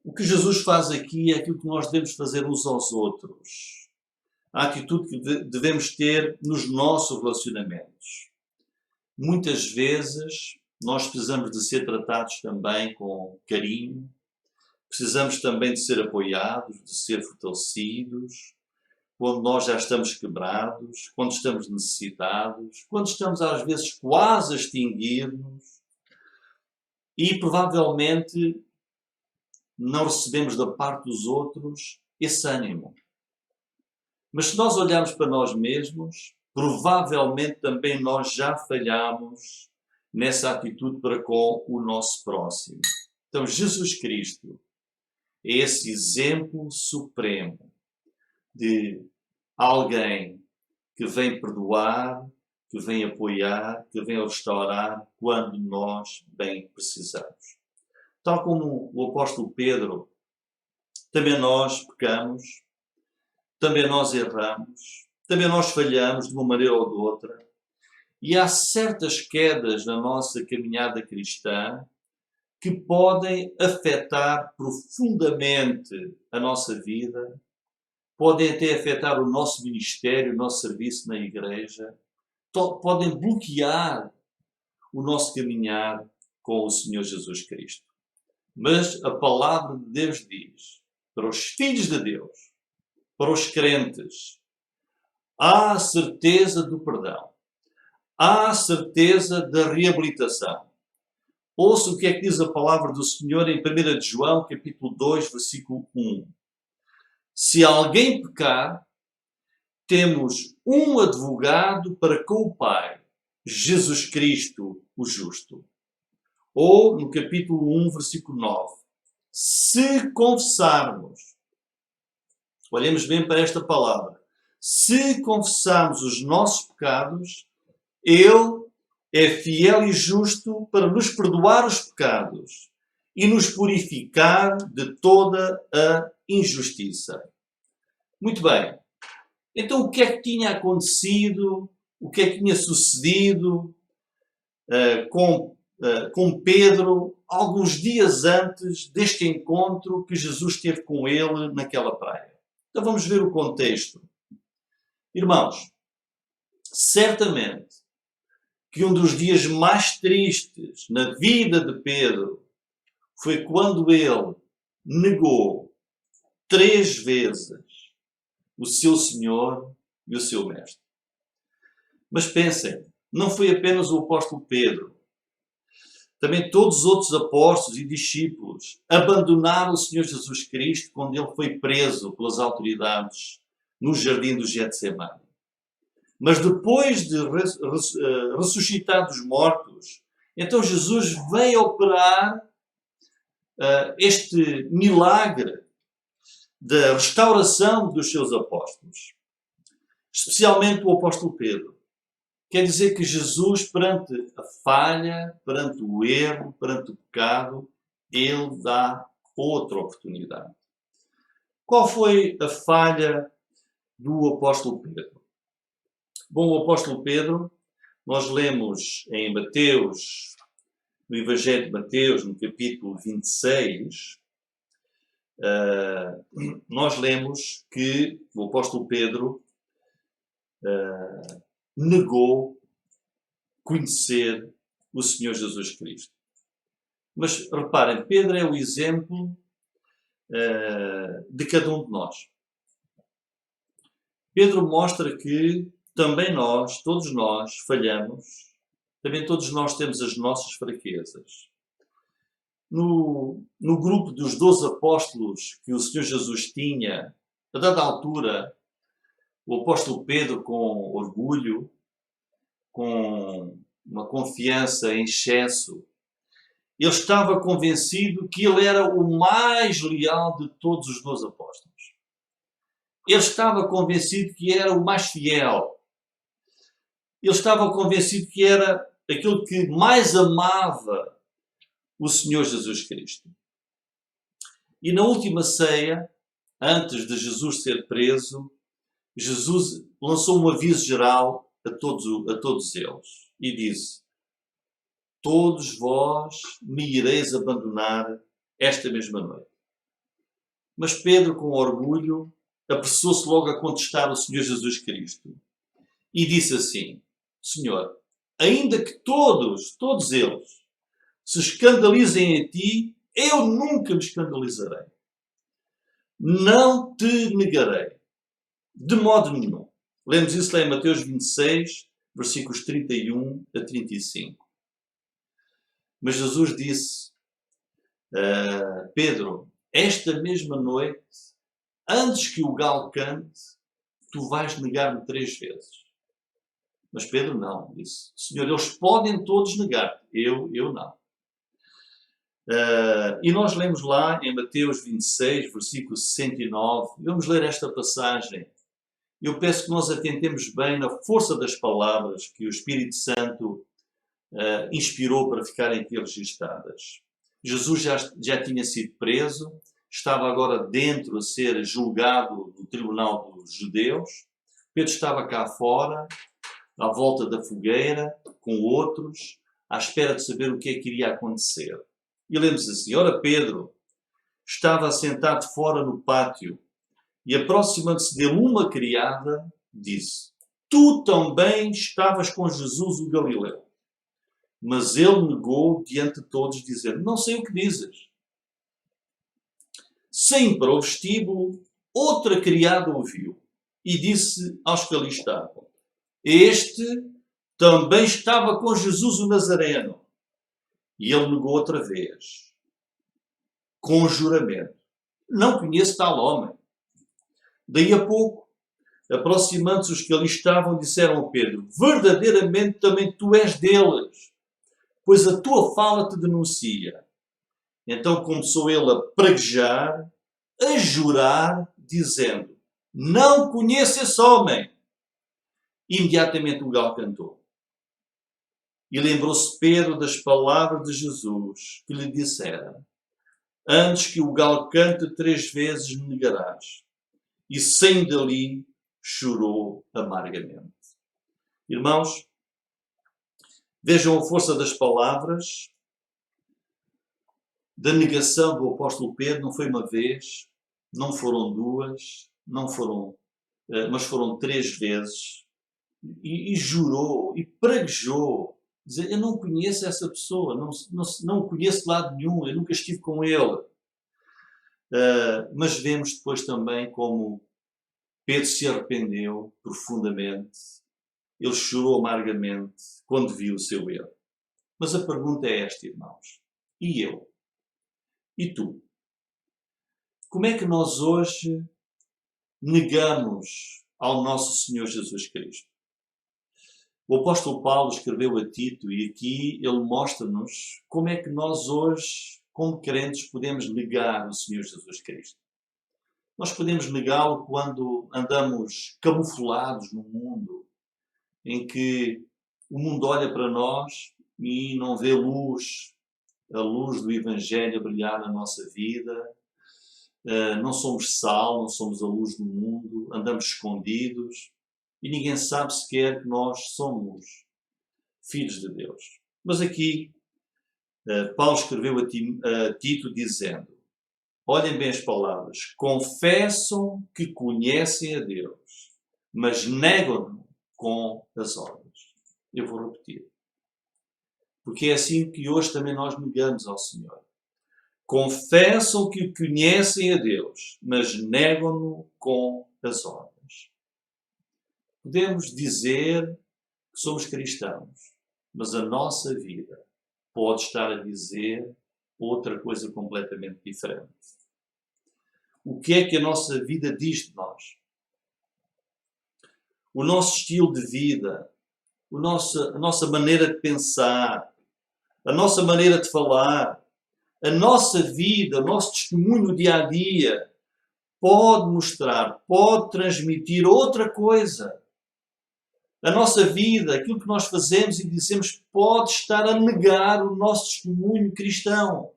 O que Jesus faz aqui é aquilo que nós devemos fazer uns aos outros. A atitude que devemos ter nos nossos relacionamentos. Muitas vezes nós precisamos de ser tratados também com carinho, precisamos também de ser apoiados, de ser fortalecidos, quando nós já estamos quebrados, quando estamos necessitados, quando estamos às vezes quase a extinguir-nos e provavelmente não recebemos da parte dos outros esse ânimo. Mas se nós olharmos para nós mesmos, provavelmente também nós já falhamos nessa atitude para com o nosso próximo. Então Jesus Cristo é esse exemplo supremo de alguém que vem perdoar, que vem apoiar, que vem restaurar quando nós bem precisamos. Tal como o apóstolo Pedro, também nós pecamos, também nós erramos, também nós falhamos de uma maneira ou de outra. E há certas quedas na nossa caminhada cristã que podem afetar profundamente a nossa vida, podem até afetar o nosso ministério, o nosso serviço na igreja, podem bloquear o nosso caminhar com o Senhor Jesus Cristo. Mas a palavra de Deus diz, para os filhos de Deus, para os crentes, há a certeza do perdão, há a certeza da reabilitação. Ouça o que é que diz a palavra do Senhor em 1 de João, capítulo 2, versículo 1. Se alguém pecar, temos um advogado para com o Pai, Jesus Cristo, o justo. Ou, no capítulo 1, versículo 9. Se confessarmos, olhemos bem para esta palavra, se confessarmos os nossos pecados, Ele é fiel e justo para nos perdoar os pecados e nos purificar de toda a injustiça. Muito bem. Então, o que é que tinha acontecido? O que é que tinha sucedido com Pedro alguns dias antes deste encontro que Jesus teve com ele naquela praia? Então, vamos ver o contexto. Irmãos, certamente que um dos dias mais tristes na vida de Pedro foi quando ele negou 3 vezes o seu Senhor e o seu Mestre. Mas pensem, não foi apenas o apóstolo Pedro. Também todos os outros apóstolos e discípulos abandonaram o Senhor Jesus Cristo quando ele foi preso pelas autoridades no jardim do Getsemane. Mas depois de ressuscitar dos mortos, então Jesus veio operar este milagre da restauração dos seus apóstolos. Especialmente o apóstolo Pedro. Quer dizer que Jesus, perante a falha, perante o erro, perante o pecado, ele dá outra oportunidade. Qual foi a falha do apóstolo Pedro? Bom, o apóstolo Pedro, nós lemos em Mateus, no Evangelho de Mateus, no capítulo 26, nós lemos que o apóstolo Pedro negou conhecer o Senhor Jesus Cristo. Mas reparem, Pedro é o exemplo de cada um de nós. Pedro mostra que também nós, todos nós, falhamos. Também todos nós temos as nossas fraquezas. No grupo dos 12 apóstolos que o Senhor Jesus tinha, a dada altura, o apóstolo Pedro, com orgulho, com uma confiança em excesso, ele estava convencido que ele era o mais leal de todos os 12 apóstolos. Ele estava convencido que era o mais fiel. Ele estava convencido que era aquele que mais amava o Senhor Jesus Cristo. E na última ceia, antes de Jesus ser preso, Jesus lançou um aviso geral a todos eles e disse: todos vós me ireis abandonar esta mesma noite. Mas Pedro, com orgulho, apressou-se logo a contestar o Senhor Jesus Cristo e disse assim: Senhor, ainda que todos eles, se escandalizem em ti, eu nunca me escandalizarei. Não te negarei, de modo nenhum. Lemos isso lá em Mateus 26, versículos 31 a 35. Mas Jesus disse: Pedro, esta mesma noite, antes que o galo cante, tu vais negar-me 3 vezes. Mas Pedro não, disse: Senhor, eles podem todos negar, eu não. E nós lemos lá em Mateus 26, versículo 69, vamos ler esta passagem. Eu peço que nós atentemos bem na força das palavras que o Espírito Santo inspirou para ficarem aqui registadas. Jesus já tinha sido preso, estava agora dentro a ser julgado no tribunal dos judeus. Pedro estava cá fora, à volta da fogueira, com outros, à espera de saber o que é que iria acontecer. E lemos assim: ora, Pedro estava assentado fora no pátio e, aproximando-se dele uma criada, disse: tu também estavas com Jesus o Galileu. Mas ele negou diante de todos, dizendo: não sei o que dizes. Saindo para o vestíbulo, outra criada ouviu e disse aos que ali estavam: este também estava com Jesus o Nazareno. E ele negou outra vez, com juramento: não conheço tal homem. Daí a pouco, aproximando-se os que ali estavam, disseram a Pedro: verdadeiramente também tu és deles, pois a tua fala te denuncia. Então começou ele a praguejar, a jurar, dizendo: não conheço esse homem. Imediatamente o galo cantou. E lembrou-se Pedro das palavras de Jesus, que lhe dissera: antes que o galo cante 3 vezes me negarás. E saindo dali, chorou amargamente. Irmãos, vejam a força das palavras, da negação do apóstolo Pedro. Não foi uma vez, não foram 2, não foram, mas foram 3 vezes. E jurou, e praguejou, dizer: eu não conheço essa pessoa, não o conheço de lado nenhum, eu nunca estive com ele. Mas vemos depois também como Pedro se arrependeu profundamente, ele chorou amargamente quando viu o seu erro. Mas a pergunta é esta, irmãos: e eu? E tu? Como é que nós hoje negamos ao nosso Senhor Jesus Cristo? O apóstolo Paulo escreveu a Tito e aqui ele mostra-nos como é que nós hoje, como crentes, podemos negar o Senhor Jesus Cristo. Nós podemos negá-lo quando andamos camuflados no mundo, em que o mundo olha para nós e não vê luz, a luz do Evangelho a brilhar na nossa vida. Não somos sal, não somos a luz do mundo, andamos escondidos e ninguém sabe sequer que nós somos filhos de Deus. Mas aqui Paulo escreveu a Tito dizendo: olhem bem as palavras, confessam que conhecem a Deus, mas negam-no com as obras. Eu vou repetir, porque é assim que hoje também nós negamos ao Senhor. Confessam que conhecem a Deus, mas negam-no com as obras. Podemos dizer que somos cristãos, mas a nossa vida pode estar a dizer outra coisa completamente diferente. O que é que a nossa vida diz de nós? O nosso estilo de vida, a nossa maneira de pensar, a nossa maneira de falar, a nossa vida, o nosso testemunho no dia a dia pode mostrar, pode transmitir outra coisa. A nossa vida, aquilo que nós fazemos e dizemos, pode estar a negar o nosso testemunho cristão.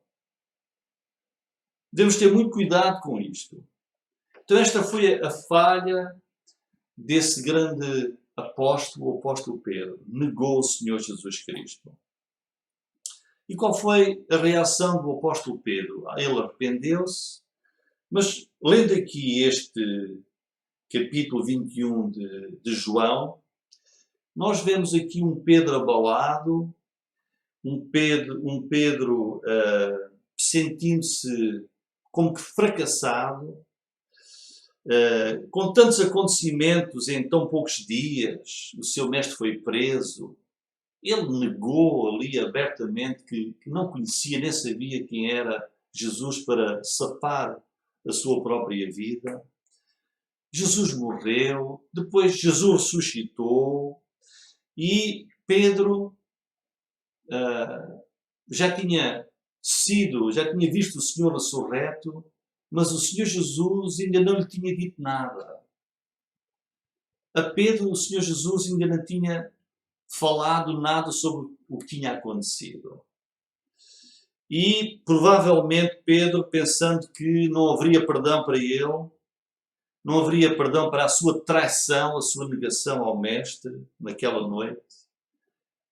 Devemos ter muito cuidado com isto. Então esta foi a falha desse grande apóstolo, o apóstolo Pedro. Negou o Senhor Jesus Cristo. E qual foi a reação do apóstolo Pedro? Ele arrependeu-se, mas lendo aqui este capítulo 21 de João, nós vemos aqui um Pedro abalado, um Pedro sentindo-se como que fracassado, com tantos acontecimentos em tão poucos dias. O seu mestre foi preso. Ele negou ali abertamente que não conhecia nem sabia quem era Jesus para safar a sua própria vida. Jesus morreu, depois Jesus ressuscitou e Pedro já tinha visto o Senhor ressurreto, mas o Senhor Jesus ainda não lhe tinha dito nada. A Pedro, o Senhor Jesus ainda não tinha falado nada sobre o que tinha acontecido. E, provavelmente, Pedro, pensando que não haveria perdão para ele, não haveria perdão para a sua traição, a sua negação ao Mestre, naquela noite,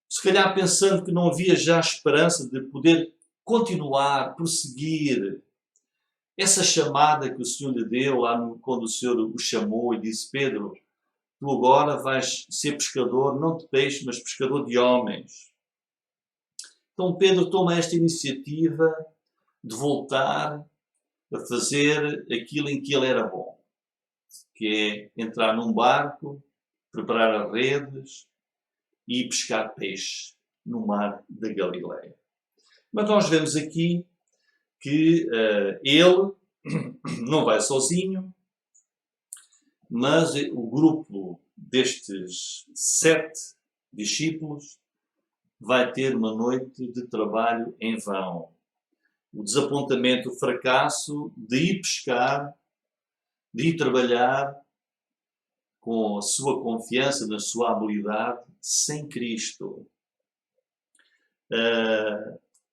se calhar pensando que não havia já esperança de poder continuar, prosseguir essa chamada que o Senhor lhe deu lá quando o Senhor o chamou e disse: Pedro, tu agora vais ser pescador, não de peixe, mas pescador de homens. Então Pedro toma esta iniciativa de voltar a fazer aquilo em que ele era bom, que é entrar num barco, preparar as redes e pescar peixe no mar da Galileia. Mas nós vemos aqui que ele não vai sozinho, mas o grupo destes 7 discípulos vai ter uma noite de trabalho em vão. O desapontamento, o fracasso de ir pescar, de ir trabalhar com a sua confiança na sua habilidade sem Cristo.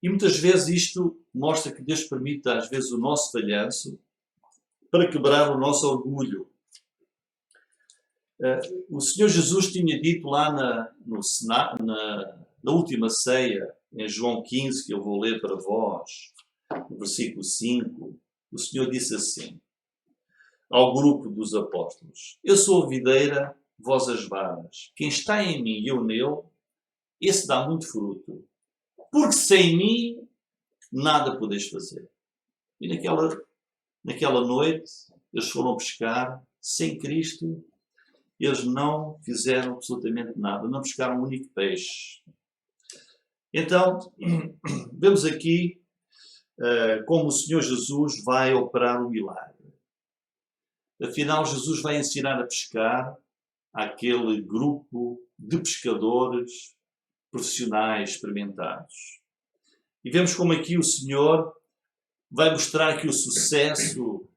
E muitas vezes isto mostra que Deus permite às vezes o nosso falhanço para quebrar o nosso orgulho. O Senhor Jesus tinha dito lá na última ceia, em João 15, que eu vou ler para vós, no versículo 5, o Senhor disse assim ao grupo dos apóstolos: eu sou a videira, vós as varas. Quem está em mim e eu nele, esse dá muito fruto. Porque sem mim nada podeis fazer. E naquela noite eles foram pescar sem Cristo. Eles não fizeram absolutamente nada, não pescaram um único peixe. Então, vemos aqui como o Senhor Jesus vai operar um milagre. Afinal, Jesus vai ensinar a pescar àquele grupo de pescadores profissionais, experimentados. E vemos como aqui o Senhor vai mostrar que o sucesso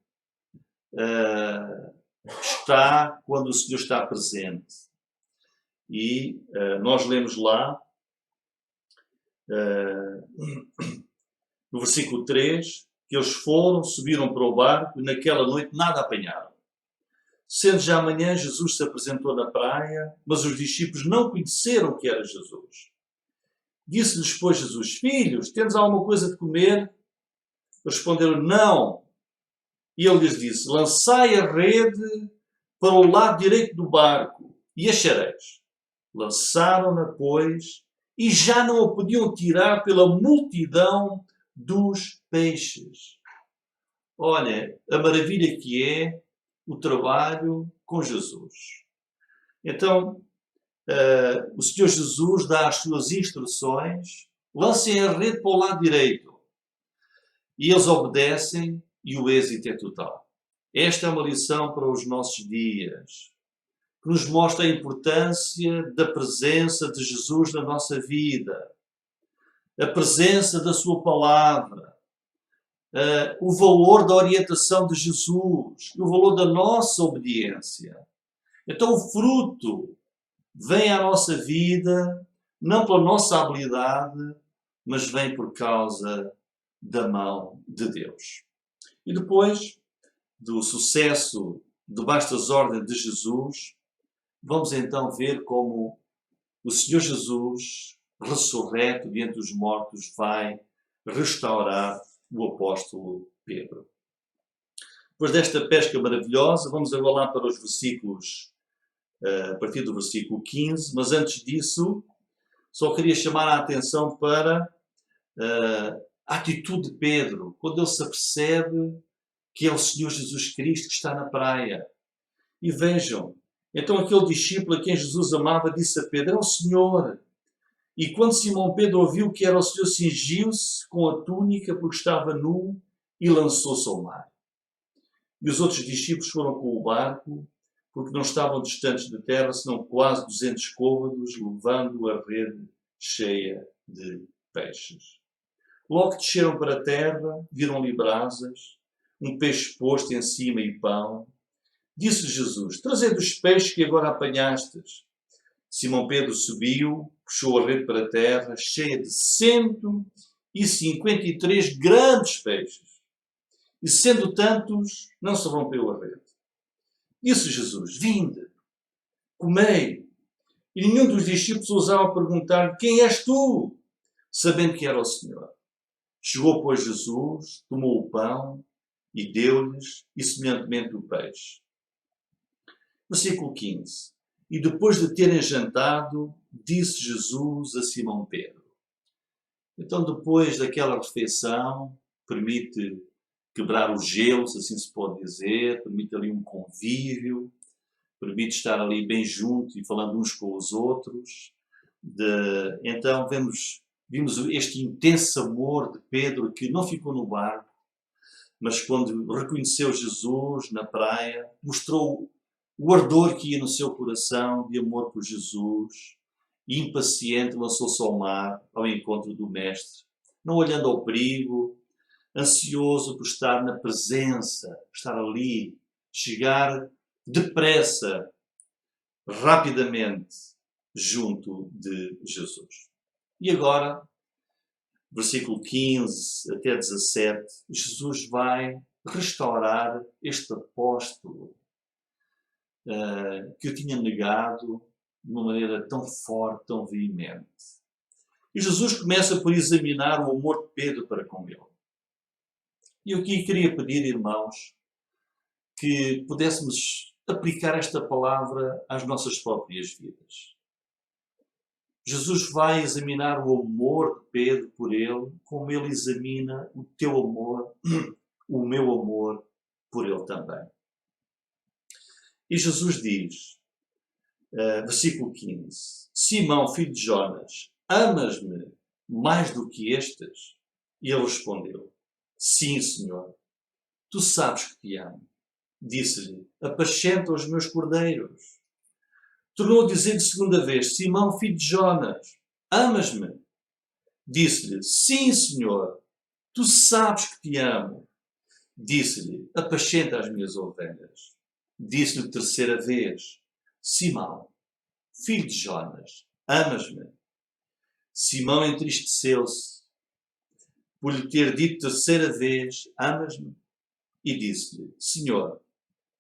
está quando o Senhor está presente. E nós lemos lá, no versículo 3, que eles subiram para o barco e naquela noite nada apanharam. Sendo já amanhã, Jesus se apresentou na praia, mas os discípulos não conheceram que era Jesus. Disse-lhes, pois, Jesus: filhos, temos alguma coisa de comer? Responderam: não. E ele lhes disse: lançai a rede para o lado direito do barco e achareis. Lançaram-na, pois, e já não a podiam tirar pela multidão dos peixes. Olha, a maravilha que é o trabalho com Jesus. Então, o Senhor Jesus dá as suas instruções: lancem a rede para o lado direito. E eles obedecem e o êxito é total. Esta é uma lição para os nossos dias, que nos mostra a importância da presença de Jesus na nossa vida, a presença da sua palavra, o valor da orientação de Jesus, o valor da nossa obediência. Então o fruto vem à nossa vida, não pela nossa habilidade, mas vem por causa da mão de Deus. E depois do sucesso debaixo das ordens de Jesus, vamos então ver como o Senhor Jesus, ressurreto de entre os mortos, vai restaurar o apóstolo Pedro. Depois desta pesca maravilhosa, vamos agora lá para os versículos, a partir do versículo 15, mas antes disso, só queria chamar a atenção para a atitude de Pedro, quando ele se apercebe que é o Senhor Jesus Cristo que está na praia. E vejam, então aquele discípulo a quem Jesus amava disse a Pedro, é o Senhor. E quando Simão Pedro ouviu que era o Senhor, cingiu-se com a túnica porque estava nu e lançou-se ao mar. E os outros discípulos foram com o barco, porque não estavam distantes da terra, senão quase 200 côvados, levando a rede cheia de peixes. Logo que desceram para a terra, viram ali brasas, um peixe posto em cima e pão. Disse Jesus, trazei dos peixes que agora apanhastes. Simão Pedro subiu, puxou a rede para a terra, cheia de 153 grandes peixes. E sendo tantos, não se rompeu a rede. Disse Jesus, vinde, comei. E nenhum dos discípulos ousava perguntar, quem és tu? Sabendo que era o Senhor. Chegou, pois, Jesus, tomou o pão e deu-lhes, e semelhantemente o peixe. Versículo 15. E depois de terem jantado, disse Jesus a Simão Pedro. Então, depois daquela refeição, permite quebrar o gelo, se assim se pode dizer, permite ali um convívio, permite estar ali bem junto e falando uns com os outros. Então, vimos este intenso amor de Pedro que não ficou no barco, mas quando reconheceu Jesus na praia, mostrou o ardor que ia no seu coração de amor por Jesus, e impaciente lançou-se ao mar, ao encontro do Mestre, não olhando ao perigo, ansioso por estar na presença, estar ali, chegar depressa, rapidamente, junto de Jesus. E agora, versículo 15 até 17, Jesus vai restaurar este apóstolo que o tinha negado de uma maneira tão forte, tão veemente. E Jesus começa por examinar o amor de Pedro para com ele. E eu aqui queria pedir, irmãos, que pudéssemos aplicar esta palavra às nossas próprias vidas. Jesus vai examinar o amor de Pedro por ele, como ele examina o teu amor, o meu amor por ele também. E Jesus diz, versículo 15, Simão, filho de Jonas, amas-me mais do que estes? E ele respondeu, sim, Senhor, tu sabes que te amo. Disse-lhe, apascenta os meus cordeiros. Tornou a dizer-lhe segunda vez, Simão, filho de Jonas, amas-me? Disse-lhe, sim, Senhor, tu sabes que te amo. Disse-lhe, apascenta as minhas ovelhas. Disse-lhe terceira vez, Simão, filho de Jonas, amas-me? Simão entristeceu-se por lhe ter dito terceira vez, amas-me? E disse-lhe, Senhor,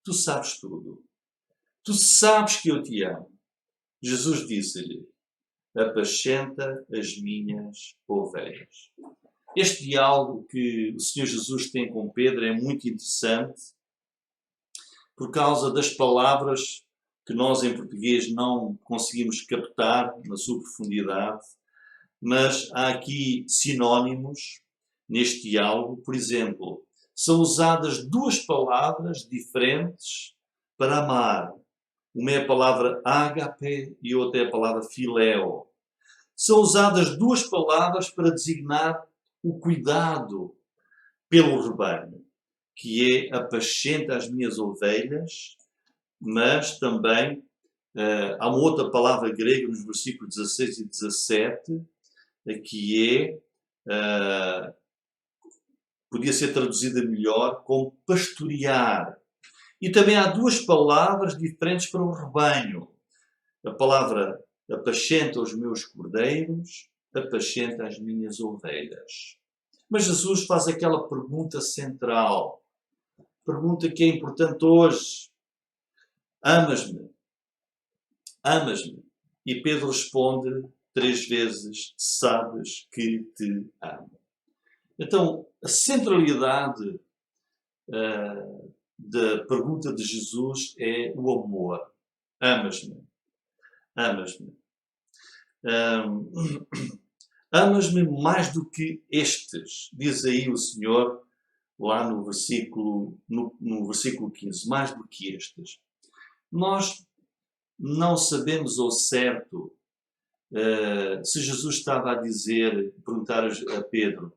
tu sabes tudo. Tu sabes que eu te amo. Jesus disse-lhe, apascenta as minhas ovelhas. Este diálogo que o Senhor Jesus tem com Pedro é muito interessante por causa das palavras que nós em português não conseguimos captar na sua profundidade, mas há aqui sinónimos neste diálogo. Por exemplo, são usadas duas palavras diferentes para amar. Uma é a palavra ágape e outra é a palavra filéo. São usadas duas palavras para designar o cuidado pelo rebanho, que é apascenta as minhas ovelhas, mas também há uma outra palavra grega nos versículos 16 e 17, que podia ser traduzida melhor como pastorear. E também há duas palavras diferentes para o rebanho. A palavra apacenta os meus cordeiros, apacenta as minhas ovelhas. Mas Jesus faz aquela pergunta central, pergunta que é importante hoje. Amas-me? Amas-me? E Pedro responde 3 vezes, sabes que te amo. Então, a centralidade da pergunta de Jesus é o amor. Amas-me? Amas-me? Amas-me mais do que estes, diz aí o Senhor, lá no versículo 15, mais do que estes. Nós não sabemos ao certo se Jesus estava a dizer, perguntar a Pedro,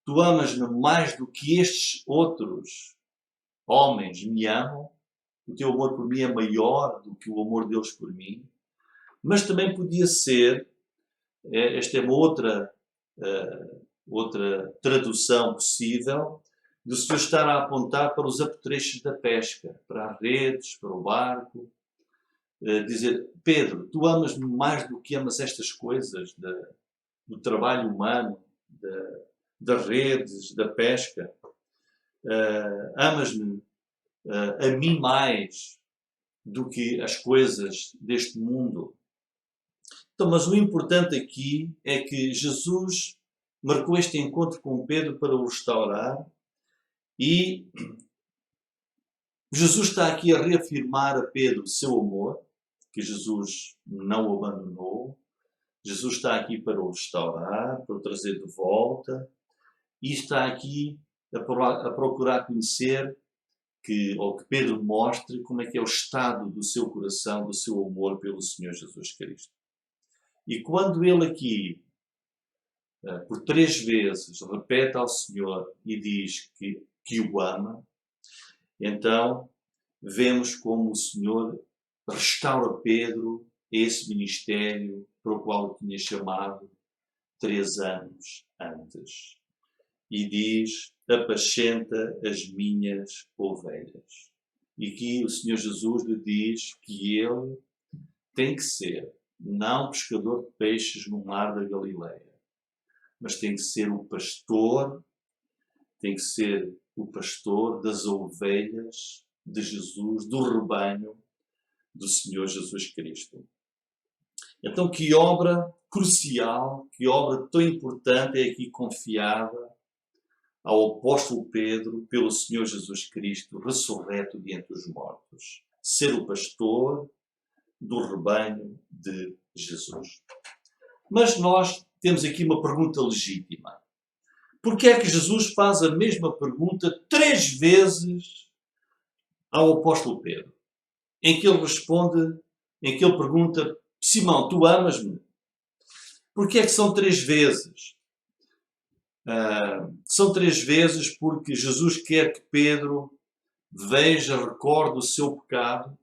tu amas-me mais do que estes outros homens me amam? O teu amor por mim é maior do que o amor deles por mim? Mas também podia ser, esta é uma outra tradução possível, do Senhor estar a apontar para os apetrechos da pesca, para as redes, para o barco, dizer, Pedro, tu amas-me mais do que amas estas coisas do trabalho humano, das redes, da pesca. Amas-me a mim mais do que as coisas deste mundo. Então, mas o importante aqui é que Jesus marcou este encontro com Pedro para o restaurar e Jesus está aqui a reafirmar a Pedro o seu amor, que Jesus não o abandonou. Jesus está aqui para o restaurar, para o trazer de volta e está aqui a procurar conhecer que Pedro mostre como é que é o estado do seu coração, do seu amor pelo Senhor Jesus Cristo. E quando ele aqui, por 3 vezes, repete ao Senhor e diz que o ama, então vemos como o Senhor restaura Pedro a esse ministério para o qual o tinha chamado 3 anos antes. E diz, apacenta as minhas ovelhas. E aqui o Senhor Jesus lhe diz que ele tem que ser, não pescador de peixes no mar da Galileia, mas tem que ser o pastor, das ovelhas de Jesus, do rebanho do Senhor Jesus Cristo. Então, que obra crucial, que obra tão importante é aqui confiada ao apóstolo Pedro pelo Senhor Jesus Cristo, ressurreto de entre os mortos. Ser o pastor do rebanho de Jesus. Mas nós temos aqui uma pergunta legítima. Por que é que Jesus faz a mesma pergunta 3 vezes ao apóstolo Pedro? Em que ele responde, em que ele pergunta, Simão, tu amas-me? Por que é que são 3 vezes? São 3 vezes porque Jesus quer que Pedro veja, recorde o seu pecado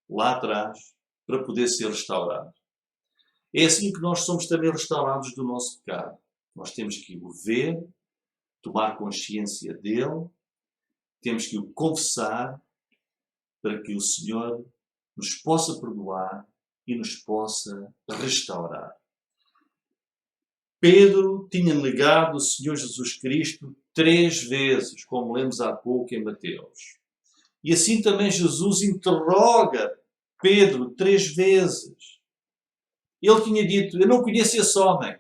lá atrás para poder ser restaurado. É assim que nós somos também restaurados do nosso pecado. Nós temos que o ver, tomar consciência dele, temos que o confessar para que o Senhor nos possa perdoar e nos possa restaurar. Pedro tinha negado o Senhor Jesus Cristo 3 vezes, como lemos há pouco em Mateus. E assim também Jesus interroga Pedro 3 vezes. Ele tinha dito, eu não conheço esse homem.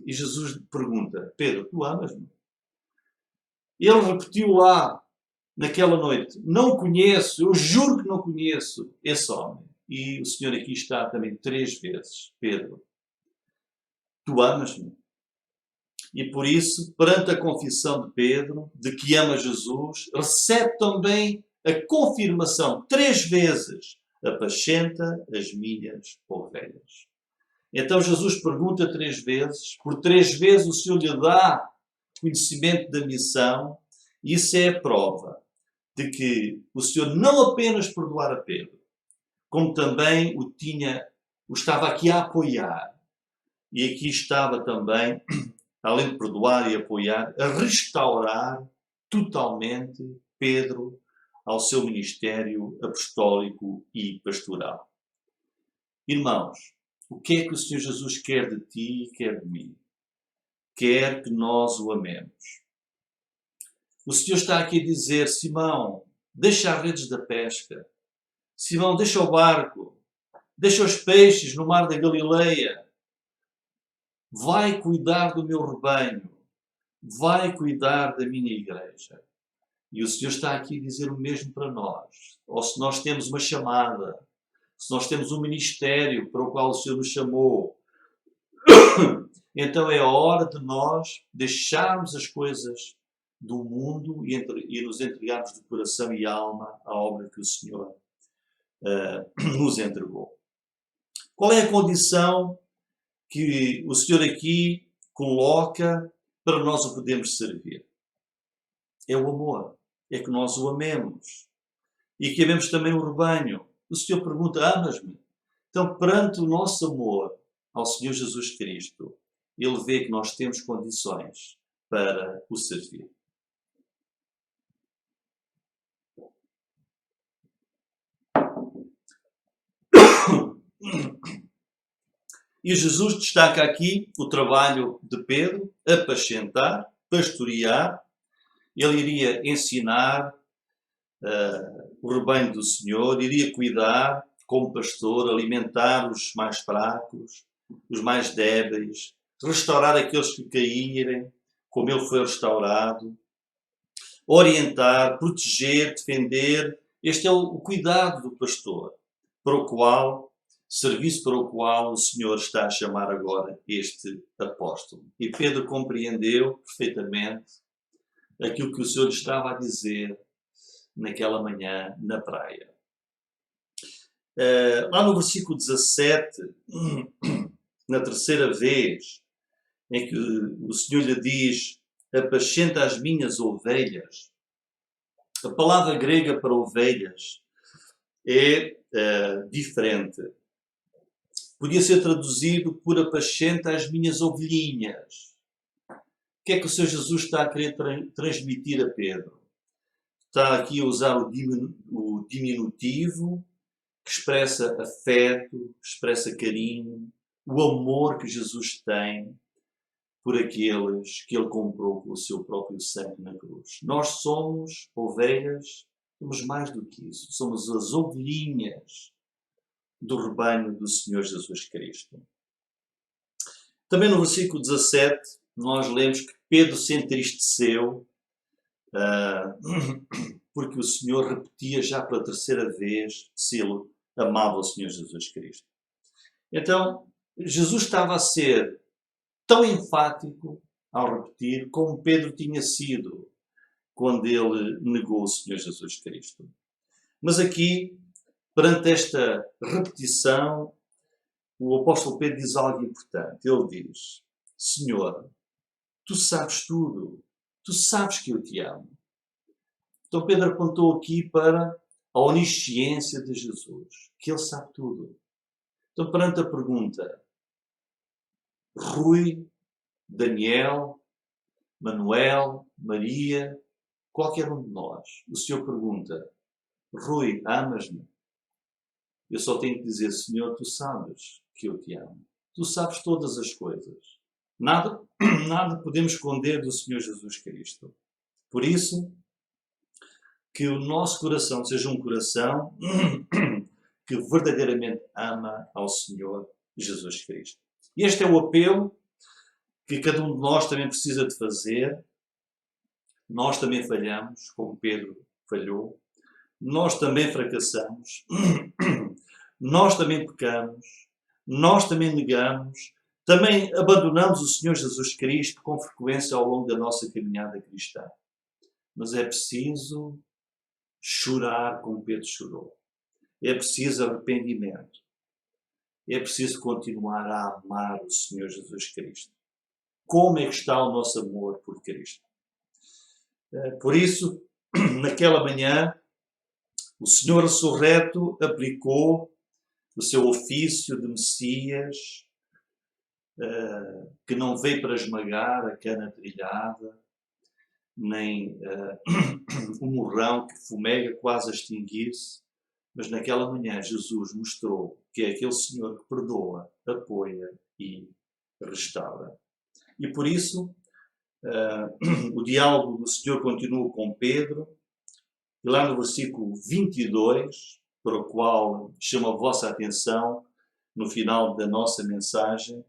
E Jesus pergunta, Pedro, tu amas-me? Ele repetiu lá, naquela noite, não conheço, eu juro que não conheço esse homem. E o Senhor aqui está também 3 vezes, Pedro, tu amas-me? E por isso, perante a confissão de Pedro, de que ama Jesus, recebe também a confirmação 3 vezes, apacenta as minhas ovelhas. Então Jesus pergunta 3 vezes, por 3 vezes o Senhor lhe dá conhecimento da missão, e isso é a prova de que o Senhor não apenas perdoara a Pedro, como também o estava aqui a apoiar. E aqui estava também, além de perdoar e apoiar, a restaurar totalmente Pedro ao seu ministério apostólico e pastoral. Irmãos, o que é que o Senhor Jesus quer de ti e quer de mim? Quer que nós o amemos. O Senhor está aqui a dizer: Simão, deixa as redes da pesca. Simão, deixa o barco. Deixa os peixes no mar da Galileia. Vai cuidar do meu rebanho. Vai cuidar da minha igreja. E o Senhor está aqui a dizer o mesmo para nós. Ou se nós temos uma chamada, se nós temos um ministério para o qual o Senhor nos chamou, então é a hora de nós deixarmos as coisas do mundo e nos entregarmos de coração e alma à obra que o Senhor nos entregou. Qual é a condição que o Senhor aqui coloca para nós o podermos servir? É o amor. É que nós o amemos. E que amemos também o rebanho. O Senhor pergunta: amas-me? Então, perante o nosso amor ao Senhor Jesus Cristo, Ele vê que nós temos condições para o servir. E Jesus destaca aqui o trabalho de Pedro: apacentar, pastorear. Ele iria ensinar o rebanho do Senhor, iria cuidar como pastor, alimentar os mais fracos, os mais débeis, restaurar aqueles que caírem, como ele foi restaurado, orientar, proteger, defender. Este é o cuidado do pastor, serviço para o qual o Senhor está a chamar agora este apóstolo. E Pedro compreendeu perfeitamente aquilo que o Senhor lhe estava a dizer naquela manhã na praia. Lá no versículo 17, na terceira vez em que o Senhor lhe diz: apacenta as minhas ovelhas. A palavra grega para ovelhas é diferente. Podia ser traduzido por apacenta as minhas ovelhinhas. O que é que o Senhor Jesus está a querer transmitir a Pedro? Está aqui a usar o diminutivo, que expressa afeto, expressa carinho, o amor que Jesus tem por aqueles que Ele comprou com o seu próprio sangue na cruz. Nós somos ovelhas, somos mais do que isso. Somos as ovelhinhas do rebanho do Senhor Jesus Cristo. Também no versículo 17, nós lemos que Pedro se entristeceu porque o Senhor repetia já pela terceira vez se ele amava o Senhor Jesus Cristo. Então, Jesus estava a ser tão enfático ao repetir como Pedro tinha sido quando ele negou o Senhor Jesus Cristo. Mas aqui, perante esta repetição, o apóstolo Pedro diz algo importante. Ele diz: Senhor, tu sabes tudo. Tu sabes que eu te amo. Então Pedro apontou aqui para a onisciência de Jesus, que Ele sabe tudo. Então, perante a pergunta, Rui, Daniel, Manuel, Maria, qualquer um de nós, o Senhor pergunta: Rui, amas-me? Eu só tenho que dizer: Senhor, tu sabes que eu te amo. Tu sabes todas as coisas. Nada podemos esconder do Senhor Jesus Cristo. Por isso, que o nosso coração seja um coração que verdadeiramente ama ao Senhor Jesus Cristo. E este é o apelo que cada um de nós também precisa de fazer. Nós também falhamos, como Pedro falhou. Nós também fracassamos. Nós também pecamos. Nós também negamos. Também abandonamos o Senhor Jesus Cristo com frequência ao longo da nossa caminhada cristã. Mas é preciso chorar como Pedro chorou. É preciso arrependimento. É preciso continuar a amar o Senhor Jesus Cristo. Como é que está o nosso amor por Cristo? Por isso, naquela manhã, o Senhor ressurreto aplicou o seu ofício de Messias, que não veio para esmagar a cana trilhada, nem o morrão que fumega quase a extinguir-se, Mas naquela manhã Jesus mostrou que é aquele Senhor que perdoa, apoia e restaura. E por isso, o diálogo do Senhor continua com Pedro, e lá no versículo 22, para o qual chamo a vossa atenção no final da nossa mensagem,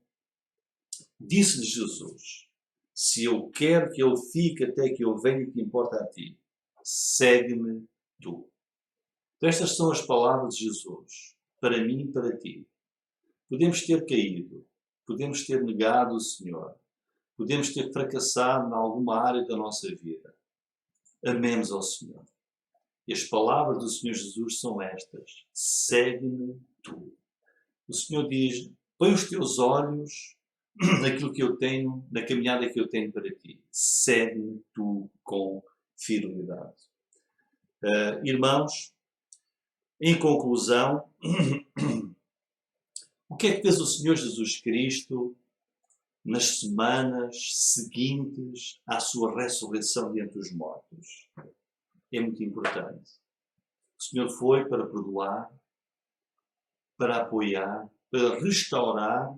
disse-lhe Jesus: se eu quero que ele fique até que eu venha, que importa a ti, segue-me tu. Então, estas são as palavras de Jesus, para mim e para ti. Podemos ter caído, podemos ter negado o Senhor, podemos ter fracassado em alguma área da nossa vida. Amemos ao Senhor. E as palavras do Senhor Jesus são estas: segue-me tu. O Senhor diz: põe os teus olhos naquilo que eu tenho, na caminhada que eu tenho para ti. Segue-me tu com fidelidade. Irmãos, em conclusão, o que é que fez o Senhor Jesus Cristo nas semanas seguintes à sua ressurreição dentre os mortos? É muito importante. O Senhor foi para perdoar, para apoiar, para restaurar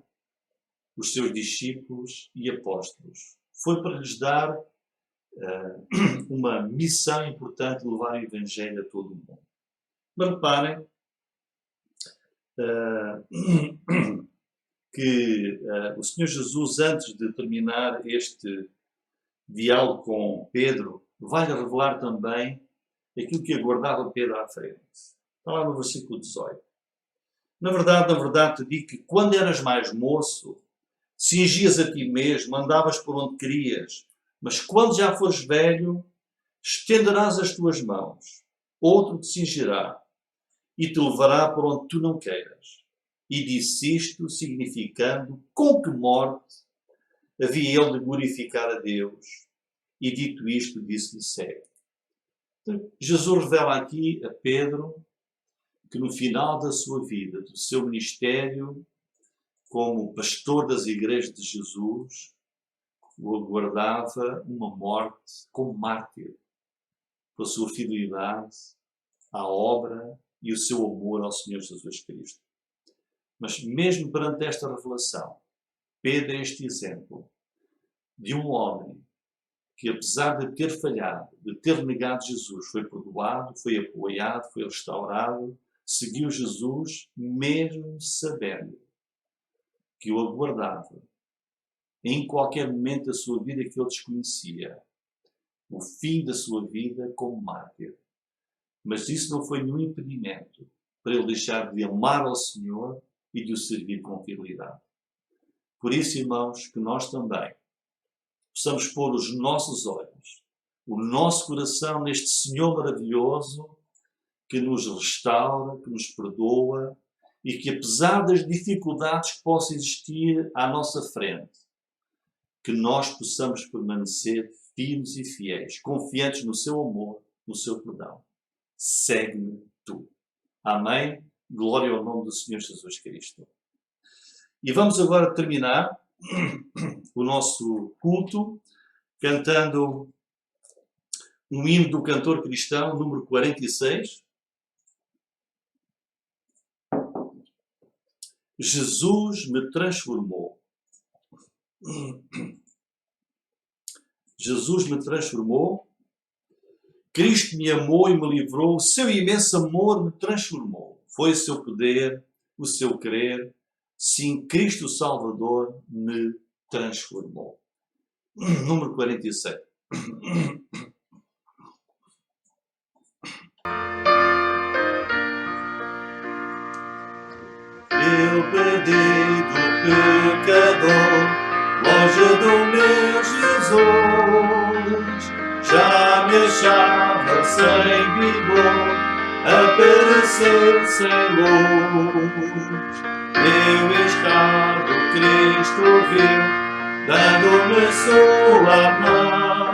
os seus discípulos e apóstolos. Foi para lhes dar uma missão importante de levar o Evangelho a todo o mundo. Mas reparem que o Senhor Jesus, antes de terminar este diálogo com Pedro, vai revelar também aquilo que aguardava Pedro à frente. Está lá no versículo 18. Na verdade, te digo que quando eras mais moço, cingias a ti mesmo, andavas por onde querias, mas quando já fores velho, estenderás as tuas mãos, outro te cingirá e te levará por onde tu não queiras. E disse isto, significando com que morte havia ele de glorificar a Deus. E dito isto, disse-lhe: segue. Então, Jesus revela aqui a Pedro que no final da sua vida, do seu ministério, como pastor das igrejas de Jesus, o aguardava uma morte como mártir, pela sua fidelidade à obra e o seu amor ao Senhor Jesus Cristo. Mas mesmo perante esta revelação, Pedro é este exemplo de um homem que, apesar de ter falhado, de ter negado Jesus, foi perdoado, foi apoiado, foi restaurado, seguiu Jesus, mesmo sabendo que o aguardava, em qualquer momento da sua vida que ele desconhecia, o fim da sua vida como mártir. Mas isso não foi nenhum impedimento para ele deixar de amar ao Senhor e de o servir com fidelidade. Por isso, irmãos, que nós também possamos pôr os nossos olhos, o nosso coração neste Senhor maravilhoso que nos restaura, que nos perdoa e que, apesar das dificuldades que possam existir à nossa frente, que nós possamos permanecer firmes e fiéis, confiantes no seu amor, no seu perdão. Segue-me tu. Amém? Glória ao nome do Senhor Jesus Cristo. E vamos agora terminar o nosso culto cantando um hino do cantor cristão, número 46. Jesus me transformou. Jesus me transformou. Cristo me amou e me livrou. O seu imenso amor me transformou. Foi o seu poder, o seu querer. Sim, Cristo Salvador me transformou. Número 47. Eu perdido pecador, longe do meu Jesus, já me achava sem vigor, a perecer sem luz. Meu estado Cristo viu, dando-me sua mão,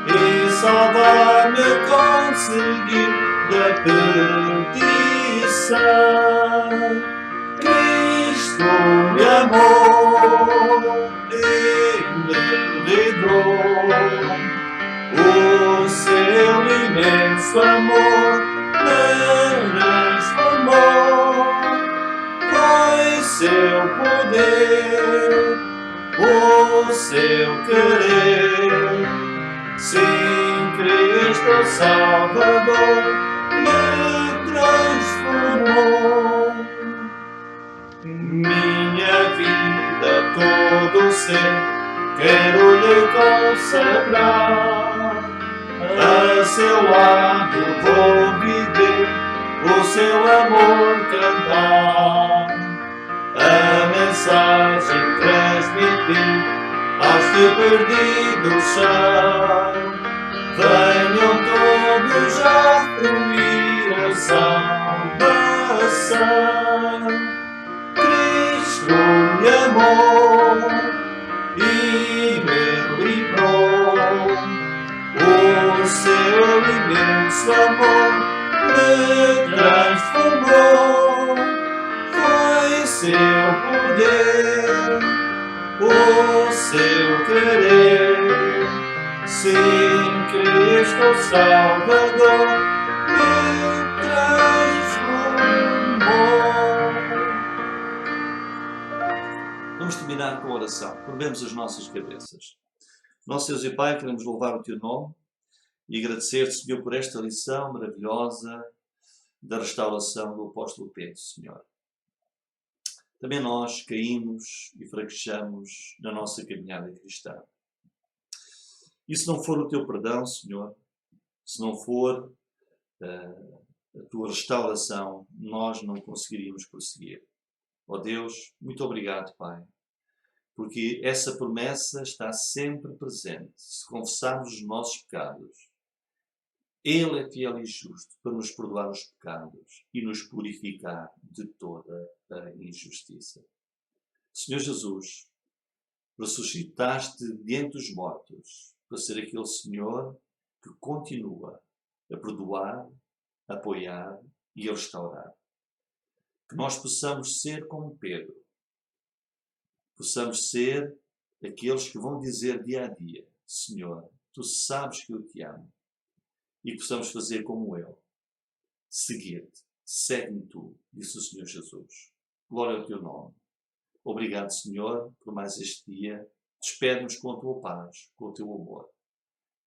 e salvar-me conseguiu da perdição. Cristo me amou e me livrou, o seu imenso amor me seu querer. Sim, Cristo Salvador me transformou. Minha vida, todo ser, quero-lhe consagrar. A seu lado vou viver, o seu amor cantar. A mensagem transmitir aos que perdidos são. Venham todos a fruir a salvação. Cristo me amou e me livrou. O seu imenso amor me transformou. Foi seu poder, o seu querer. Sim, Cristo Salvador me transformou. Vamos terminar com a oração. Curvemos as nossas cabeças. Nosso Deus e Pai, queremos louvar o Teu nome e agradecer-te, Senhor, por esta lição maravilhosa da restauração do apóstolo Pedro, Senhor. Também nós caímos e fraquejamos na nossa caminhada cristã. E se não for o Teu perdão, Senhor, se não for a Tua restauração, nós não conseguiríamos prosseguir. Ó Deus, muito obrigado, Pai, porque essa promessa está sempre presente. Se confessarmos os nossos pecados, Ele é fiel e justo para nos perdoar os pecados e nos purificar de toda a injustiça. Senhor Jesus, ressuscitaste dentre os mortos para ser aquele Senhor que continua a perdoar, a apoiar e a restaurar. Que nós possamos ser como Pedro. Possamos ser aqueles que vão dizer dia a dia: Senhor, Tu sabes que eu te amo. E possamos fazer como Ele. Seguir-te. Segue-me Tu, disse o Senhor Jesus. Glória ao Teu nome. Obrigado, Senhor, por mais este dia. Despede-nos com a Tua paz, com o Teu amor.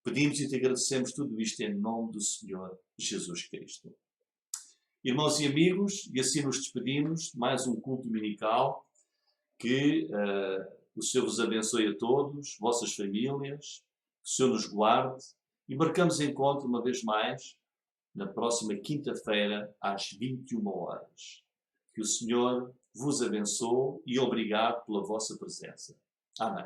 Pedimos e Te agradecemos tudo isto em nome do Senhor Jesus Cristo. Irmãos e amigos, e assim nos despedimos de mais um culto dominical. Que o Senhor vos abençoe a todos, vossas famílias, que o Senhor nos guarde e marcamos encontro uma vez mais na próxima quinta-feira às 21 horas. Que o Senhor vos abençoe e obrigado pela vossa presença. Amém.